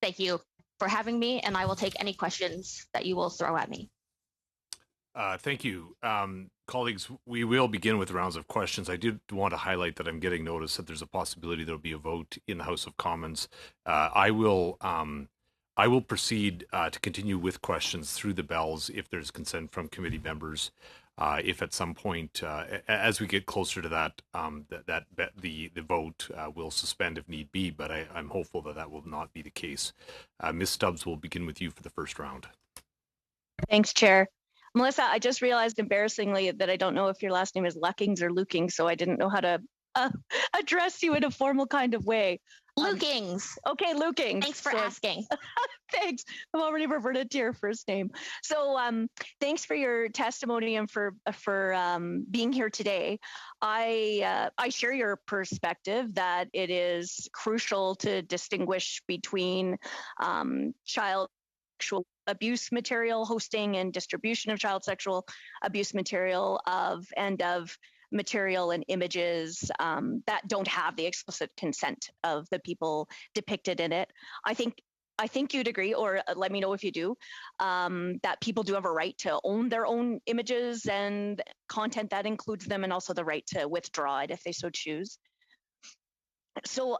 Thank you for having me, and I will take any questions that you will throw at me. Thank you. Colleagues, we will begin with rounds of questions. I did want to highlight that I'm getting notice that there's a possibility there'll be a vote in the House of Commons. I will proceed to continue with questions through the bells if there's consent from committee members. If at some point, as we get closer to that, the vote will suspend if need be, but I'm hopeful that will not be the case. Ms. Stubbs, will begin with you for the first round. Thanks, Chair. Melissa, I just realized embarrassingly that I don't know if your last name is Luckings or Lukings, so I didn't know how to address you in a formal kind of way. Lukings. Okay, Lukings. Thanks for asking. Thanks. I've already reverted to your first name. So thanks for your testimony and for being here today. I share your perspective that it is crucial to distinguish between child sexual abuse material, hosting and distribution of child sexual abuse material of material and images that don't have the explicit consent of the people depicted in it. I think you'd agree, or let me know if you do, that people do have a right to own their own images and content that includes them, and also the right to withdraw it if they so choose. So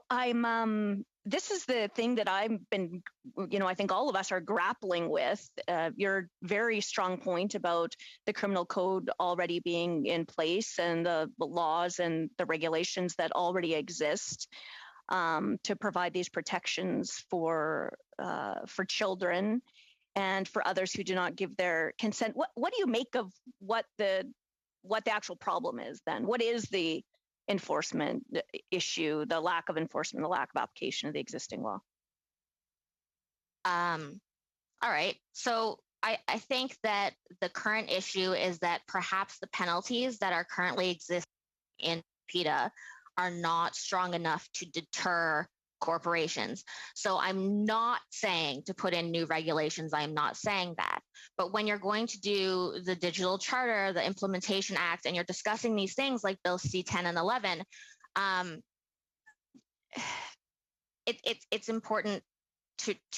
this is the thing that I've been, I think all of us are grappling with. Your very strong point about the criminal code already being in place and the laws and the regulations that already exist to provide these protections for children and for others who do not give their consent. What do you make of what the actual problem is then? What is the enforcement issue, the lack of enforcement, the lack of application of the existing law? All right. So I think that the current issue is that perhaps the penalties that are currently existing in PETA are not strong enough to deter corporations. So I'm not saying to put in new regulations. I'm not saying that. But when you're going to do the Digital Charter, the Implementation Act, and you're discussing these things like Bill C-10 and 11, it's important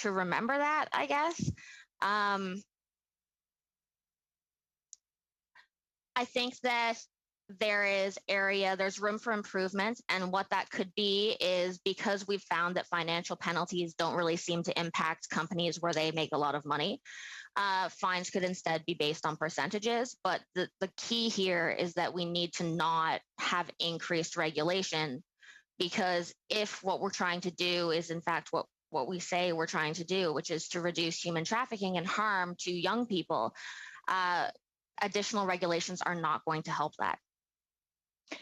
to remember that, I guess. I think that there's room for improvement, and what that could be is because we've found that financial penalties don't really seem to impact companies where they make a lot of money. Fines could instead be based on percentages, but the key here is that we need to not have increased regulation, because if what we're trying to do is in fact what what we say we're trying to do, which is to reduce human trafficking and harm to young people, additional regulations are not going to help that.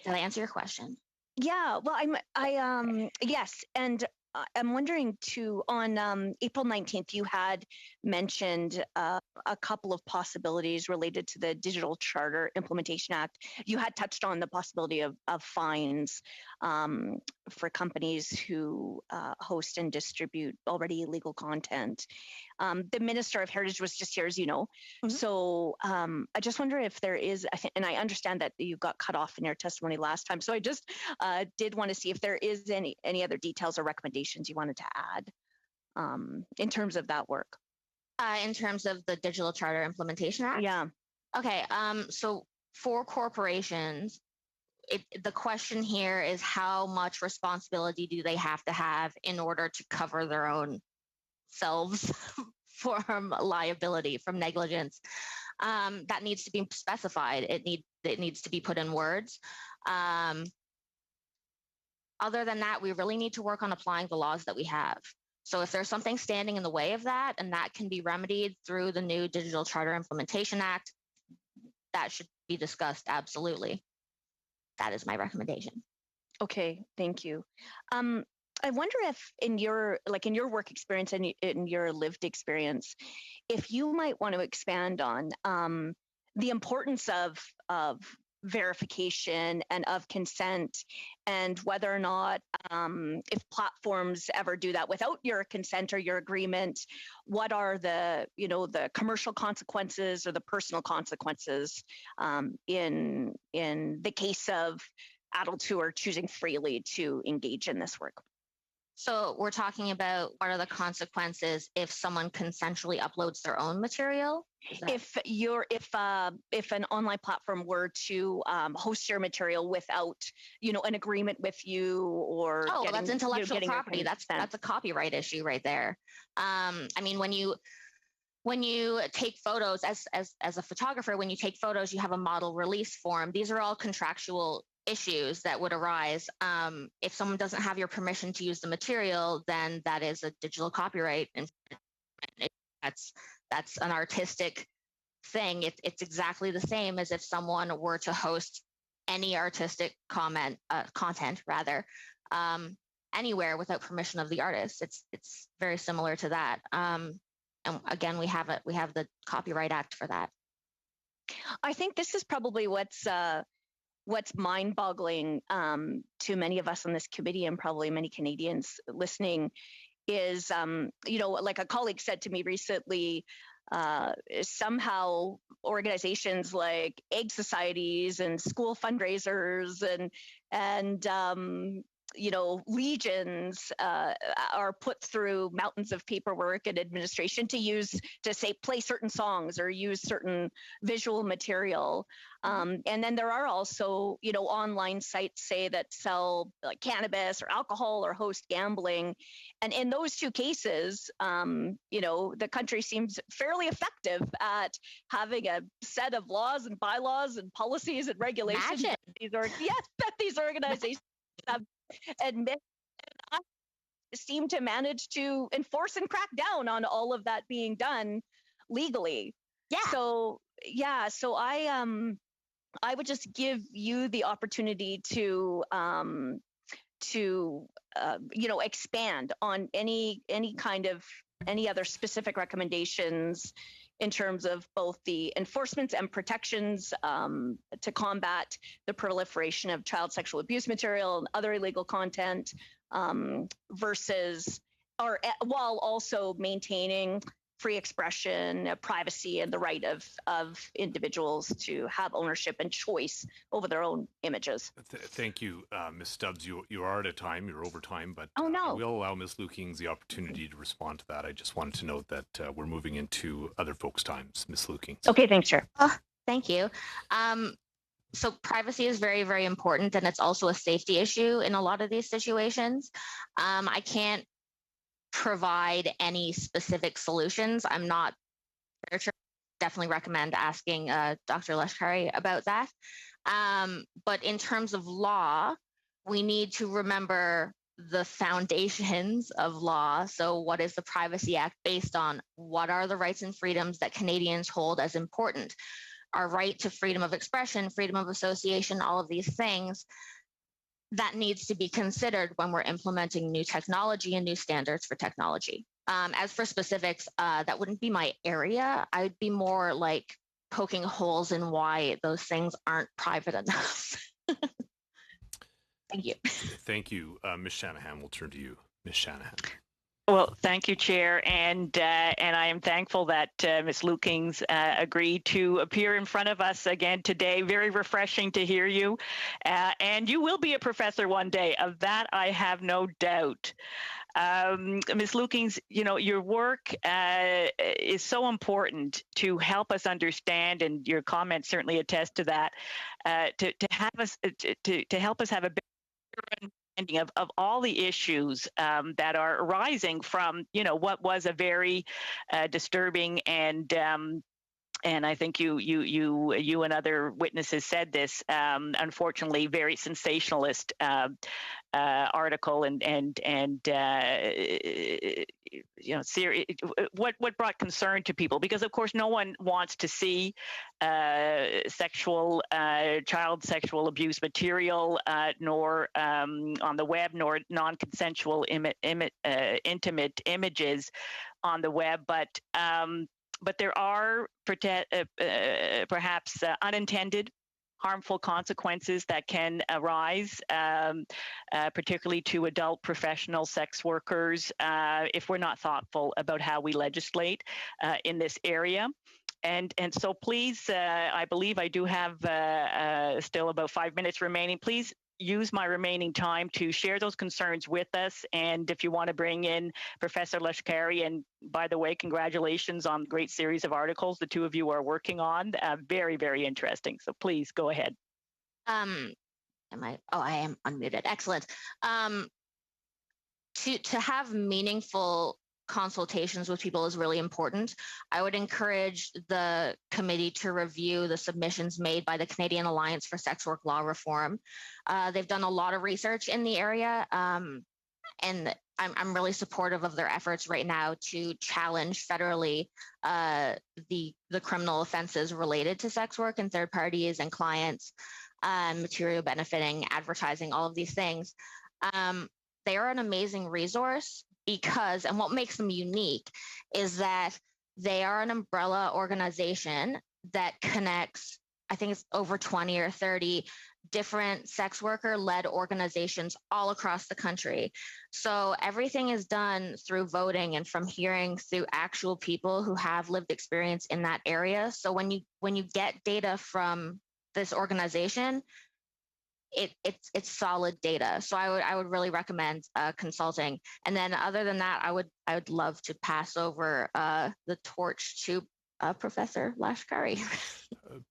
Did I answer your question? Yeah, well, yes, and I'm wondering too, on April 19th, you had mentioned a couple of possibilities related to the Digital Charter Implementation Act. You had touched on the possibility of fines for companies who host and distribute already illegal content. The Minister of Heritage was just here, as you know. So I just wonder if there is, and I understand that you got cut off in your testimony last time. So I just did want to see if there is any other details or recommendations you wanted to add in terms of that work. In terms of the Digital Charter Implementation Act? Yeah. Okay, so for corporations, the question here is how much responsibility do they have to have in order to cover their own selves from liability, from negligence? That needs to be specified. It needs to be put in words. Other than that, we really need to work on applying the laws that we have. So if there's something standing in the way of that, and that can be remedied through the new Digital Charter Implementation Act, that should be discussed, absolutely. That is my recommendation. Okay, thank you. I wonder if in your work experience and in your lived experience, if you might want to expand on the importance of verification and of consent, and whether or not if platforms ever do that without your consent or your agreement, what are the commercial consequences or the personal consequences in the case of adults who are choosing freely to engage in this work? So we're talking about what are the consequences if someone consensually uploads their own material? If an online platform were to host your material without, an agreement with you, or that's intellectual property. That's a copyright issue right there. I mean, when you take photos as a photographer, when you take photos, you have a model release form. These are all contractual issues that would arise. If someone doesn't have your permission to use the material, then that is a digital copyright, and that's an artistic thing. It's exactly the same as if someone were to host any artistic content anywhere without permission of the artist. It's very similar to that. And again, we have the Copyright Act for that. I think this is probably what's mind-boggling to many of us on this committee, and probably many Canadians listening, is like a colleague said to me recently, somehow organizations like egg societies and school fundraisers and legions are put through mountains of paperwork and administration to say play certain songs or use certain visual material. And then there are also, online sites, say, that sell like cannabis or alcohol or host gambling. And in those two cases, the country seems fairly effective at having a set of laws and bylaws and policies and regulations that these organizations have admit seem to manage to enforce and crack down on all of that being done legally. So I would just give you the opportunity to expand on any other specific recommendations in terms of both the enforcements and protections to combat the proliferation of child sexual abuse material and other illegal content, while also maintaining free expression, privacy, and the right of individuals to have ownership and choice over their own images. Thank you, Ms. Stubbs. You are out of time. You're over time, but I will allow Ms. Lukings the opportunity to respond to that. I just wanted to note that we're moving into other folks' times. Ms. Lukings. Okay, thanks, Chair. Thank you. So privacy is very, very important, and it's also a safety issue in a lot of these situations. I can't provide any specific solutions. I'm not sure. Definitely recommend asking Dr. Lashkari about that. But in terms of law, we need to remember the foundations of law. So what is the Privacy Act based on? What are the rights and freedoms that Canadians hold as important? Our right to freedom of expression, freedom of association, all of these things that needs to be considered when we're implementing new technology and new standards for technology. As for specifics, that wouldn't be my area. I'd be more like poking holes in why those things aren't private enough. Thank you. Thank you. Ms. Shanahan, we'll turn to you. Ms. Shanahan. Well, thank you, Chair, and I am thankful that Ms. Lukings agreed to appear in front of us again today. Very refreshing to hear you, and you will be a professor one day. Of that, I have no doubt. Ms. Lukings, you know, your work is so important to help us understand, and your comments certainly attest to that. To help us have a better understanding of all the issues that are arising from, you know, what was a very disturbing and I think you and other witnesses said this, unfortunately, very sensationalist article and you know, what brought concern to people, because of course no one wants to see child sexual abuse material, nor on the web, nor non-consensual intimate images on the web, but there are perhaps unintended harmful consequences that can arise, particularly to adult professional sex workers, if we're not thoughtful about how we legislate in this area. And so please, I believe I do have still about 5 minutes remaining. Please use my remaining time to share those concerns with us. And if you want to bring in Professor Lashkari, and by the way, congratulations on the great series of articles the two of you are working on. Very, very interesting. So please go ahead. I am unmuted. Excellent. To have meaningful consultations with people is really important. I would encourage the committee to review the submissions made by the Canadian Alliance for Sex Work Law Reform. They've done a lot of research in the area, and I'm really supportive of their efforts right now to challenge federally the criminal offenses related to sex work and third parties and clients, material benefiting, advertising, all of these things. They are an amazing resource because, and what makes them unique is that they are an umbrella organization that connects, I think it's over 20 or 30 different sex worker-led organizations all across the country. So everything is done through voting and from hearing through actual people who have lived experience in that area. So when you get data from this organization, it's solid data. So I would really recommend consulting. And then other than that, I would love to pass over the torch to Professor Lashkari.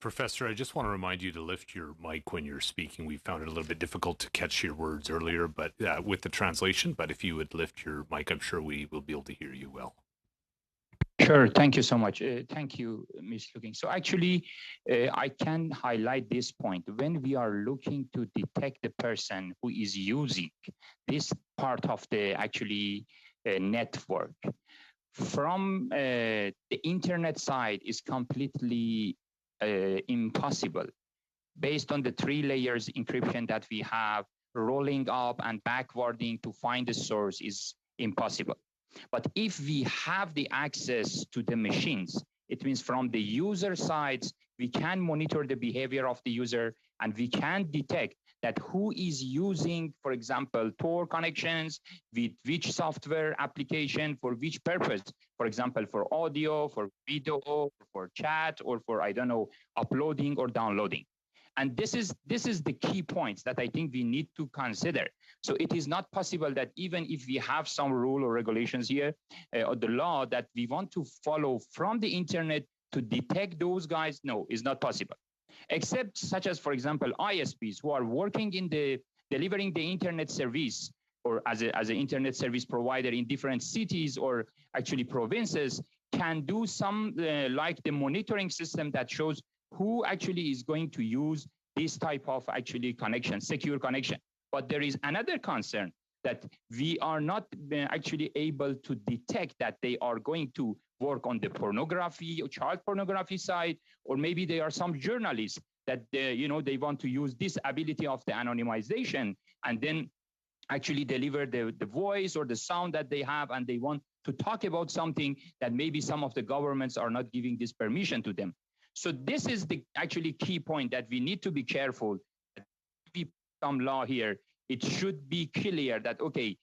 Professor, I just want to remind you to lift your mic when you're speaking. We found it a little bit difficult to catch your words earlier, but with the translation. But if you would lift your mic, I'm sure we will be able to hear you well. Sure. Thank you so much. Thank you, Ms. Looking. So actually, I can highlight this point. When we are looking to detect the person who is using this part of the network, from the internet side is completely impossible. Based on the 3 layers encryption that we have, rolling up and backwarding to find the source is impossible. But if we have the access to the machines, it means from the user sides, we can monitor the behavior of the user and we can detect that who is using, for example, Tor connections, with which software application, for which purpose, for example, for audio, for video, for chat, or for, I don't know, uploading or downloading. And this is the key points that I think we need to consider. So it is not possible that even if we have some rule or regulations here, or the law that we want to follow from the internet to detect those guys, no, it's not possible. Except such as, for example, ISPs who are working in delivering the internet service or as an internet service provider in different cities or actually provinces can do some like the monitoring system that shows who actually is going to use this type of connection, secure connection. But there is another concern that we are not actually able to detect that they are going to work on the pornography or child pornography side, or maybe there are some journalists that they want to use this ability of the anonymization and then actually deliver the voice or the sound that they have, and they want to talk about something that maybe some of the governments are not giving this permission to them. So this is the actually key point, that we need to be careful. Some law here, it should be clear that, okay,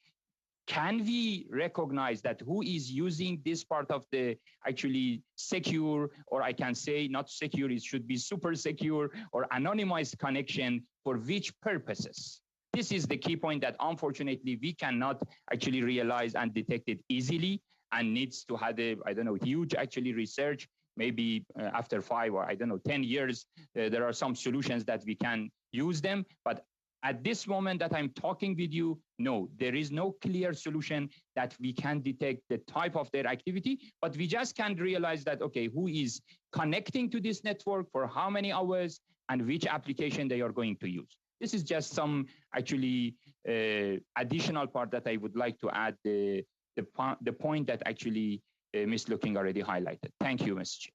can we recognize that who is using this part of the actually secure, or I can say not secure, it should be super secure or anonymized connection for which purposes? This is the key point that unfortunately we cannot actually realize and detect it easily, and needs to have a, I don't know, huge actually research. Maybe after 5 or 10 years, there are some solutions that we can use them. But at this moment that I'm talking with you, no, there is no clear solution that we can detect the type of their activity, but we just can't realize that, okay, who is connecting to this network for how many hours and which application they are going to use. This is just some actually additional part that I would like to add, the point that actually Ms. Looking already highlighted. Thank you, Ms. Chair.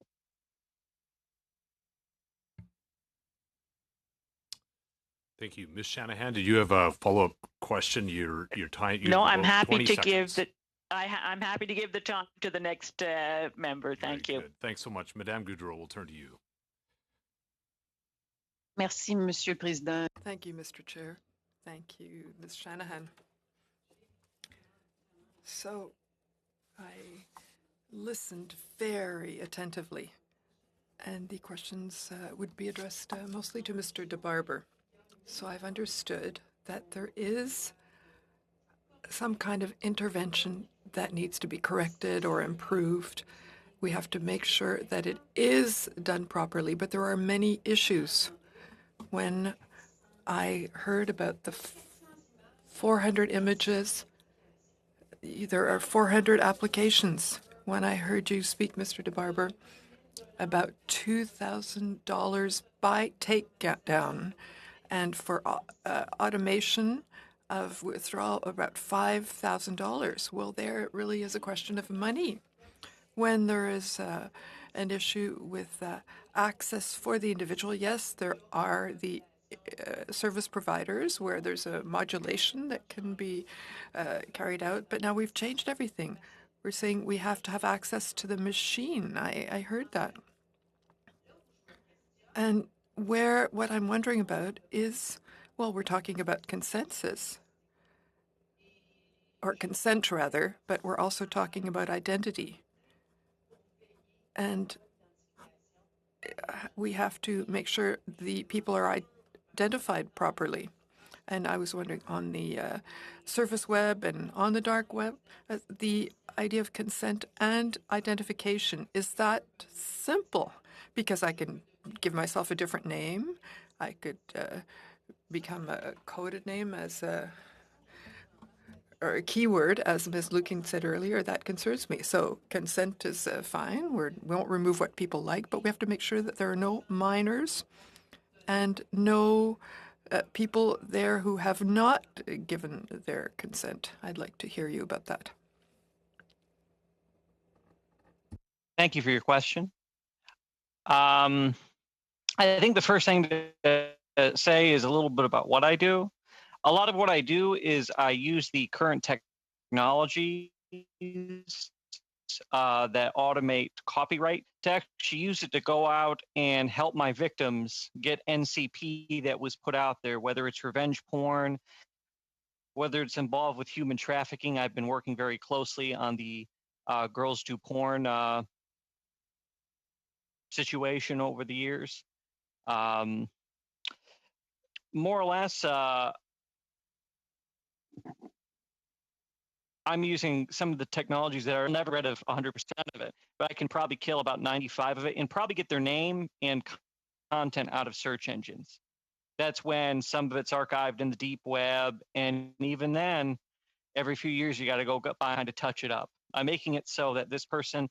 Thank you. Ms. Shanahan, did you have a follow-up question? Your time. No, I'm happy to give the. I'm happy to give the time to the next member. Thank you. Good. Thanks so much. Madame Goudreau, we'll turn to you. Merci, Monsieur le Président. Thank you, Mr. Chair. Thank you, Ms. Shanahan. So I listened very attentively, and the questions would be addressed mostly to Mr. DeBarber. So I've understood that there is some kind of intervention that needs to be corrected or improved. We have to make sure that it is done properly, but there are many issues. When I heard about the 400 images, there are 400 applications. When I heard you speak, Mr. DeBarber, about $2,000 by takedown, and for automation of withdrawal, about $5,000. Well, there really is a question of money. When there is an issue with access for the individual, yes, there are the service providers where there's a modulation that can be carried out, but now we've changed everything. We're saying we have to have access to the machine. I heard that. And what I'm wondering about is, well, we're talking about consensus, or consent rather, but we're also talking about identity. And we have to make sure the people are identified properly. And I was wondering, on the surface web and on the dark web, the idea of consent and identification, is that simple? Because I can give myself a different name. I could become a coded name as or a keyword, as Ms. Lukin said earlier. That concerns me. So consent is fine. We won't remove what people like, but we have to make sure that there are no minors and no people there who have not given their consent. I'd like to hear you about that. Thank you for your question. I think the first thing to say is a little bit about what I do. A lot of what I do is I use the current technologies that automate copyright to actually use it to go out and help my victims get NCP that was put out there, whether it's revenge porn, whether it's involved with human trafficking. I've been working very closely on the Girls Do Porn situation over the years. More or less, I'm using some of the technologies that are never rid of 100% of it, but I can probably kill about 95 of it and probably get their name and content out of search engines. That's when some of it's archived in the deep web. And even then, every few years, you got to go behind to touch it up. I'm making it so that this person,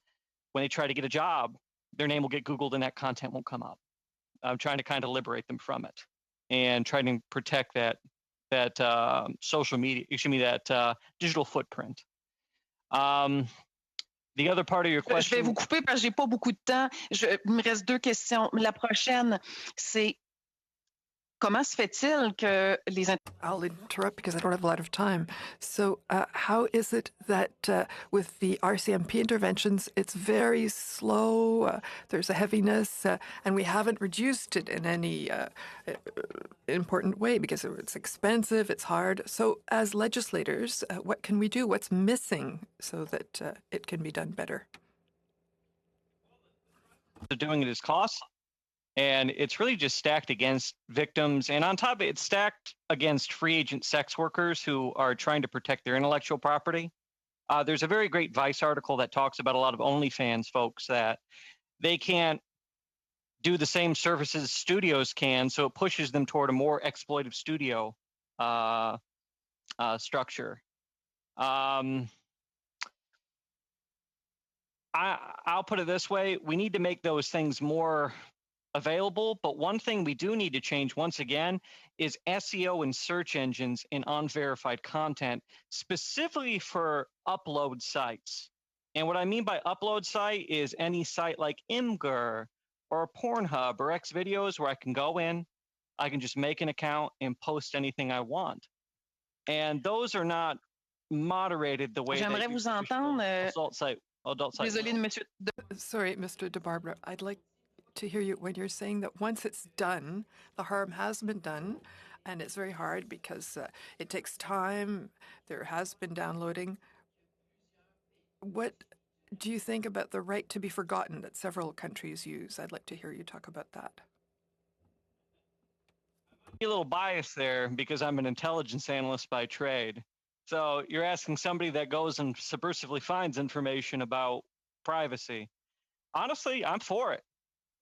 when they try to get a job, their name will get Googled and that content won't come up. I'm trying to kind of liberate them from it and trying to protect that social media, that digital footprint. The other part of your question. Je vais vous couper parce que j'ai pas beaucoup de temps. Il me reste 2 questions. La prochaine, c'est comment se fait-il que les... I'll interrupt because I don't have a lot of time. So how is it that with the RCMP interventions, it's very slow, there's a heaviness, and we haven't reduced it in any important way because it's expensive, it's hard. So as legislators, what can we do? What's missing so that it can be done better? Doing it is costly. And it's really just stacked against victims. And on top of it, it's stacked against free agent sex workers who are trying to protect their intellectual property. There's a very great Vice article that talks about a lot of OnlyFans folks that they can't do the same services studios can, so it pushes them toward a more exploitive studio structure. I'll put it this way. We need to make those things more available, but one thing we do need to change once again is SEO and search engines in unverified content, specifically for upload sites. And what I mean by upload site is any site like Imgur or Pornhub or Xvideos where I can go in, I can just make an account and post anything I want. And those are not moderated the way J'aimerais vous entendre. Adult site. Désolé, monsieur. Sorry, Mr. DeBarbara. I'd like to hear you when you're saying that once it's done, the harm has been done, and it's very hard because it takes time. There has been downloading. What do you think about the right to be forgotten that several countries use? I'd like to hear you talk about that. A little biased there because I'm an intelligence analyst by trade. So you're asking somebody that goes and subversively finds information about privacy. Honestly, I'm for it.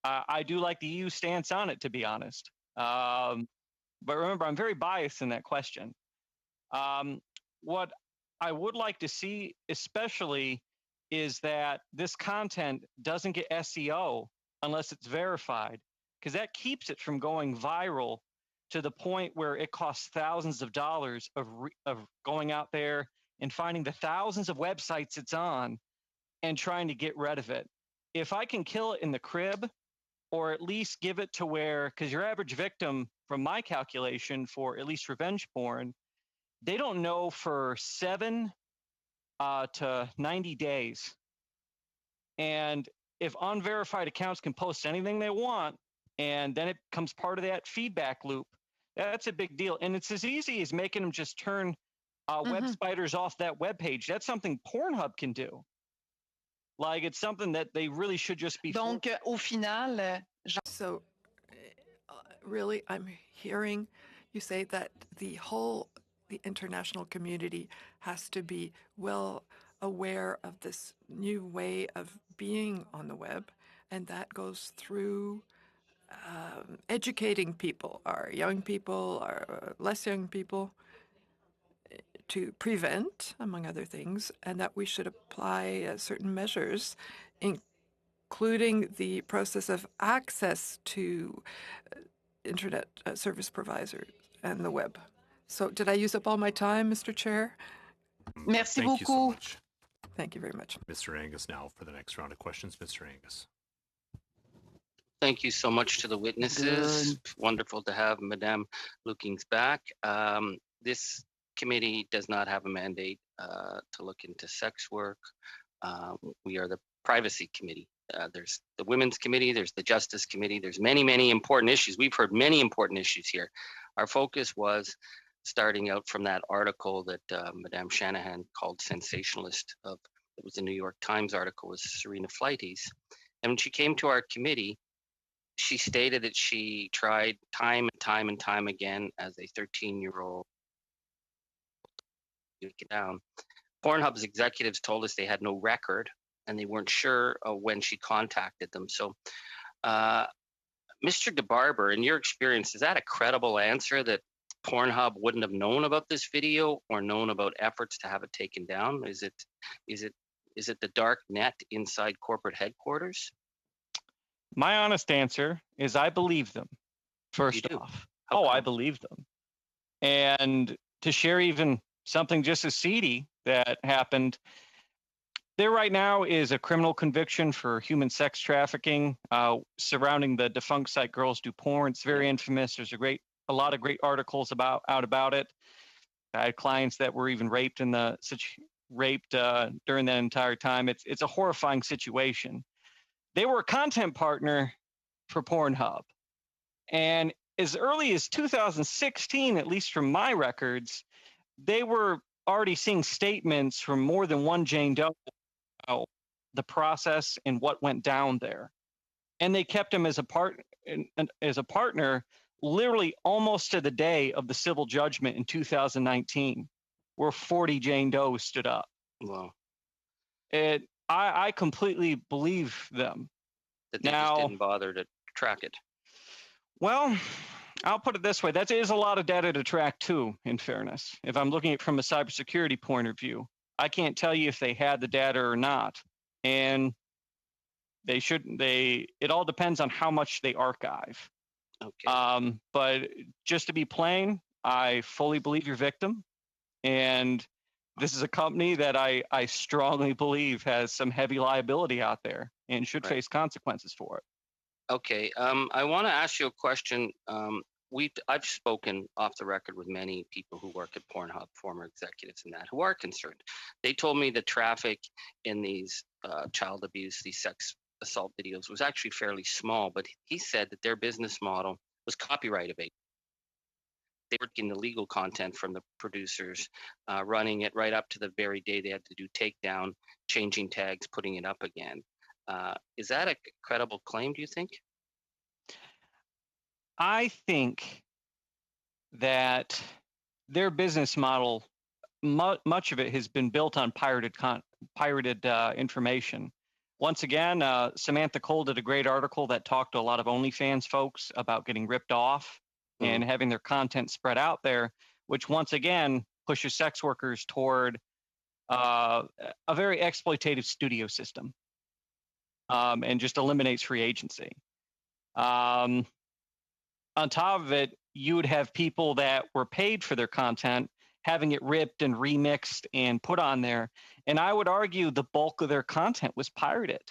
I do like the EU stance on it, to be honest. But remember, I'm very biased in that question. What I would like to see, especially, is that this content doesn't get SEO unless it's verified, because that keeps it from going viral to the point where it costs thousands of dollars of going out there and finding the thousands of websites it's on and trying to get rid of it. If I can kill it in the crib, or at least give it to where, because your average victim, from my calculation for at least revenge porn, they don't know for 7 to 90 days. And if unverified accounts can post anything they want, and then it becomes part of that feedback loop, that's a big deal. And it's as easy as making them just turn web spiders off that web page. That's something Pornhub can do. Like, it's something that they really should just be. Donc, au final, so really, I'm hearing you say that the international community has to be well aware of this new way of being on the web, and that goes through educating people, our young people, our less young people, to prevent, among other things, and that we should apply certain measures, including the process of access to internet service providers and the web. So did I use up all my time, Mr. Chair? Merci Thank beaucoup. you so much. Thank you very much. Mr. Angus now for the next round of questions. Mr. Angus. Thank you so much to the witnesses. Good. Wonderful to have Madame Lookings back. This committee does not have a mandate to look into sex work. We are the privacy committee. There's the women's committee, there's the justice committee, there's many, many important issues. We've heard many important issues here. Our focus was starting out from that article that Madame Shanahan called sensationalist. It was a New York Times article with Serena Flighties. And when she came to our committee, she stated that she tried time and time and time again as a 13-year-old to get down. Pornhub's executives told us they had no record and they weren't sure when she contacted them. So, Mr. DeBarber, in your experience, is that a credible answer that Pornhub wouldn't have known about this video or known about efforts to have it taken down? Is it the dark net inside corporate headquarters? My honest answer is I believe them, first off. I believe them. And to share even something just as seedy that happened, there right now is a criminal conviction for human sex trafficking surrounding the defunct site Girls Do Porn. It's very infamous. There's a lot of great articles about it. I had clients that were even raped during that entire time. It's a horrifying situation. They were a content partner for Pornhub, and as early as 2016, at least from my records, they were already seeing statements from more than one Jane Doe about the process and what went down there, and they kept him as a partner literally almost to the day of the civil judgment in 2019, where 40 Jane Doe stood up. Wow. I completely believe them. That they just didn't bother to track it. Well, I'll put it this way. That is a lot of data to track too, in fairness. If I'm looking at it from a cybersecurity point of view, I can't tell you if they had the data or not. And it all depends on how much they archive. Okay. But just to be plain, I fully believe your victim. And this is a company that I strongly believe has some heavy liability out there and should face consequences for it. Okay. I want to ask you a question. I've spoken off the record with many people who work at Pornhub, former executives and that, who are concerned. They told me the traffic in these child abuse, these sex assault videos was actually fairly small, but he said that their business model was copyright evading. They were getting the legal content from the producers, running it right up to the very day they had to do takedown, changing tags, putting it up again. Is that a credible claim, do you think? I think that their business model, much of it has been built on pirated information. Once again, Samantha Cole did a great article that talked to a lot of OnlyFans folks about getting ripped off and having their content spread out there, which once again pushes sex workers toward a very exploitative studio system and just eliminates free agency. On top of it, you would have people that were paid for their content having it ripped and remixed and put on there. And I would argue the bulk of their content was pirated.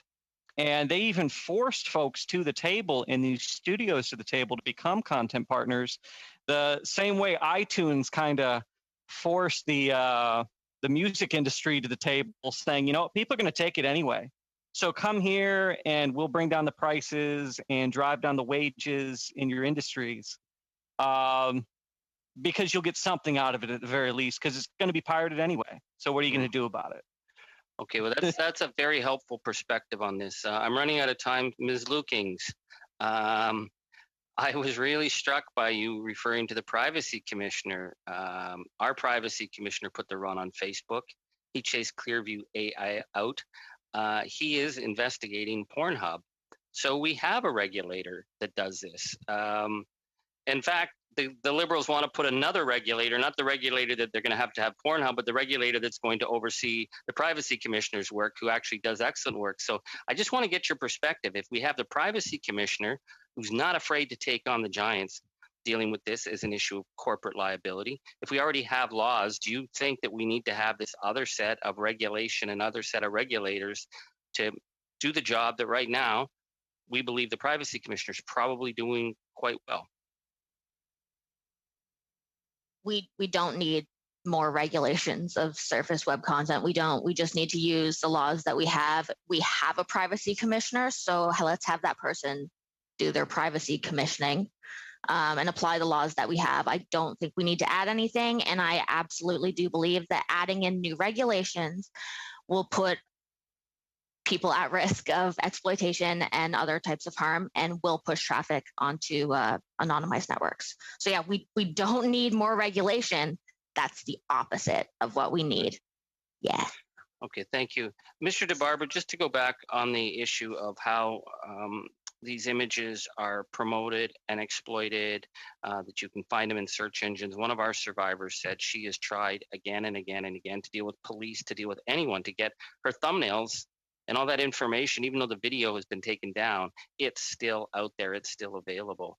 And they even forced folks to the table in these studios to the table to become content partners, the same way iTunes kind of forced the music industry to the table, saying, you know, people are going to take it anyway. So come here and we'll bring down the prices and drive down the wages in your industries because you'll get something out of it at the very least, because it's going to be pirated anyway. So what are you going to do about it? Okay, well, that's a very helpful perspective on this. I'm running out of time. Ms. Lukings, I was really struck by you referring to the privacy commissioner. Our privacy commissioner put the run on Facebook. He chased Clearview AI out. He is investigating Pornhub. So we have a regulator that does this. In fact, the Liberals want to put another regulator, not the regulator that they're going to have Pornhub, but the regulator that's going to oversee the privacy commissioner's work, who actually does excellent work. So I just want to get your perspective. If we have the privacy commissioner who's not afraid to take on the giants dealing with this as an issue of corporate liability, if we already have laws, do you think that we need to have this other set of regulation and other set of regulators to do the job that right now we believe the privacy commissioner is probably doing quite well? We don't need more regulations of surface web content. We don't. We just need to use the laws that we have. We have a privacy commissioner, so let's have that person do their privacy commissioning and apply the laws that we have. I don't think we need to add anything, and I absolutely do believe that adding in new regulations will put people at risk of exploitation and other types of harm, and will push traffic onto anonymized networks. So yeah, we don't need more regulation. That's the opposite of what we need. Yeah. Okay, thank you. Mr. DeBarber, just to go back on the issue of how these images are promoted and exploited, that you can find them in search engines. One of our survivors said she has tried again and again and again to deal with police, to deal with anyone, to get her thumbnails and all that information. Even though the video has been taken down, it's still out there, it's still available.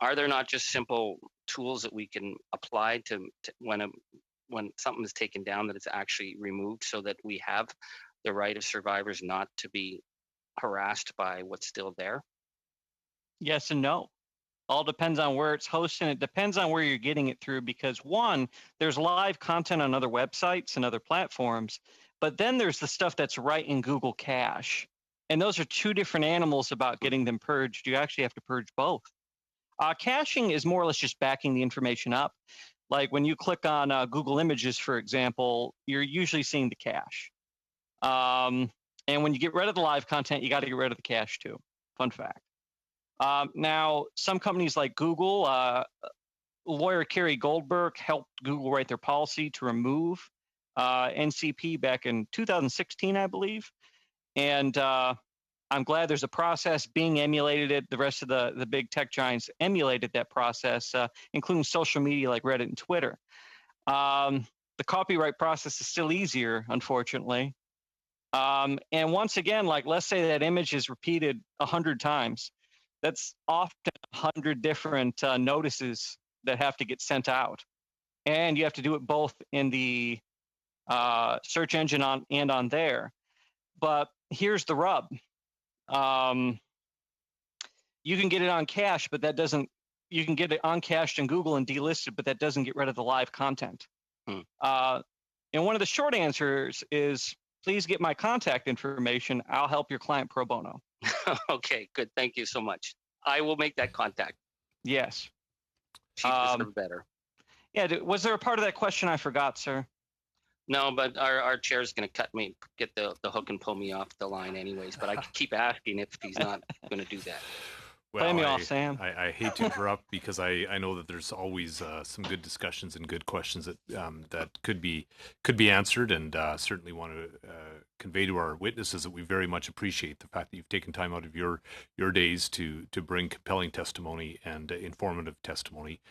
are there not just simple tools that we can apply to when something is taken down, that it's actually removed, so that we have the right of survivors not to be harassed by what's still there? Yes and no. All depends on where it's hosted. It depends on where you're getting it through, because one, there's live content on other websites and other platforms, but then there's the stuff that's right in Google Cache. And those are two different animals about getting them purged. You actually have to purge both. Caching is more or less just backing the information up. Like when you click on Google Images, for example, you're usually seeing the cache. And when you get rid of the live content, you got to get rid of the cache too. Fun fact. Now, some companies like Google, lawyer Carrie Goldberg helped Google write their policy to remove NCP back in 2016, I believe. And I'm glad there's a process being emulated. The rest of the big tech giants emulated that process, including social media like Reddit and Twitter. The copyright process is still easier, unfortunately. And once again, like, let's say that image is repeated 100 times. That's often 100 different notices that have to get sent out. And you have to do it both in the search engine and on there. But here's the rub. You can get it on cache, but that doesn't, you can get it uncached in Google and delisted, but that doesn't get rid of the live content. And one of the short answers is, please get my contact information. I'll help your client pro bono. Okay, good. Thank you so much. I will make that contact. Yes. She deserves better. Yeah. Was there a part of that question I forgot, sir? No, but our chair's going to cut me, get the hook and pull me off the line anyways. But I keep asking if he's not going to do that. Well, Play me off, Sam. I hate to interrupt because I know that there's always some good discussions and good questions that that could be answered, and certainly want to convey to our witnesses that we very much appreciate the fact that you've taken time out of your days to bring compelling testimony and informative testimony.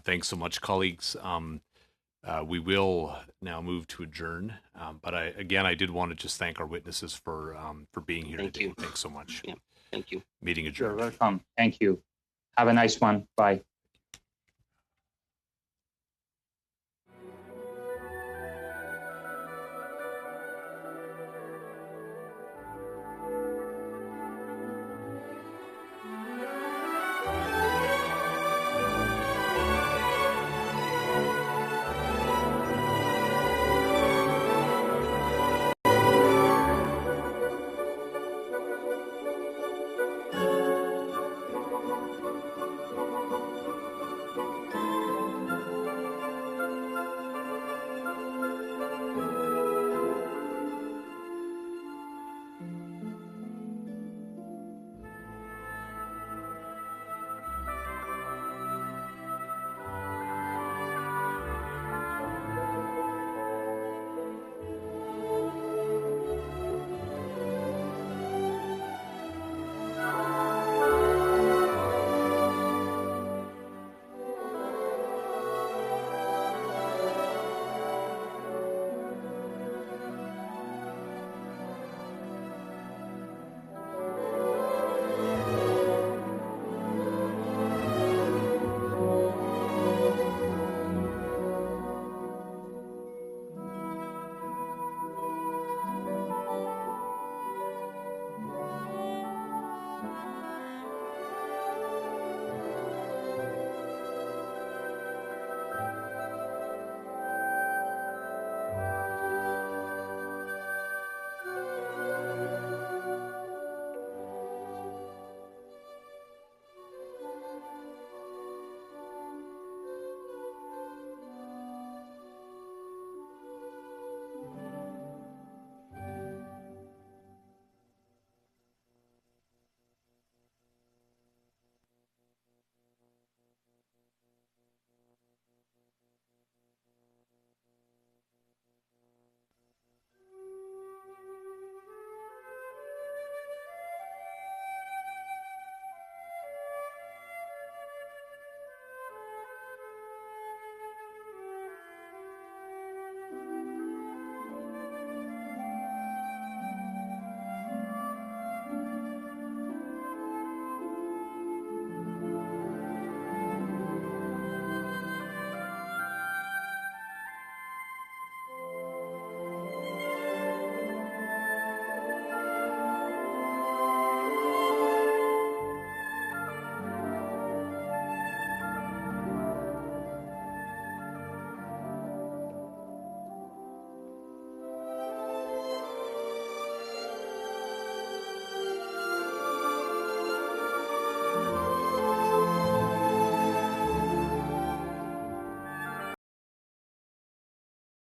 Thanks so much, colleagues. We will now move to adjourn, but I did want to just thank our witnesses for being here today. You. Thanks so much. Yeah. Thank you. Meeting adjourned. You're welcome. Thank you. Have a nice one. Bye.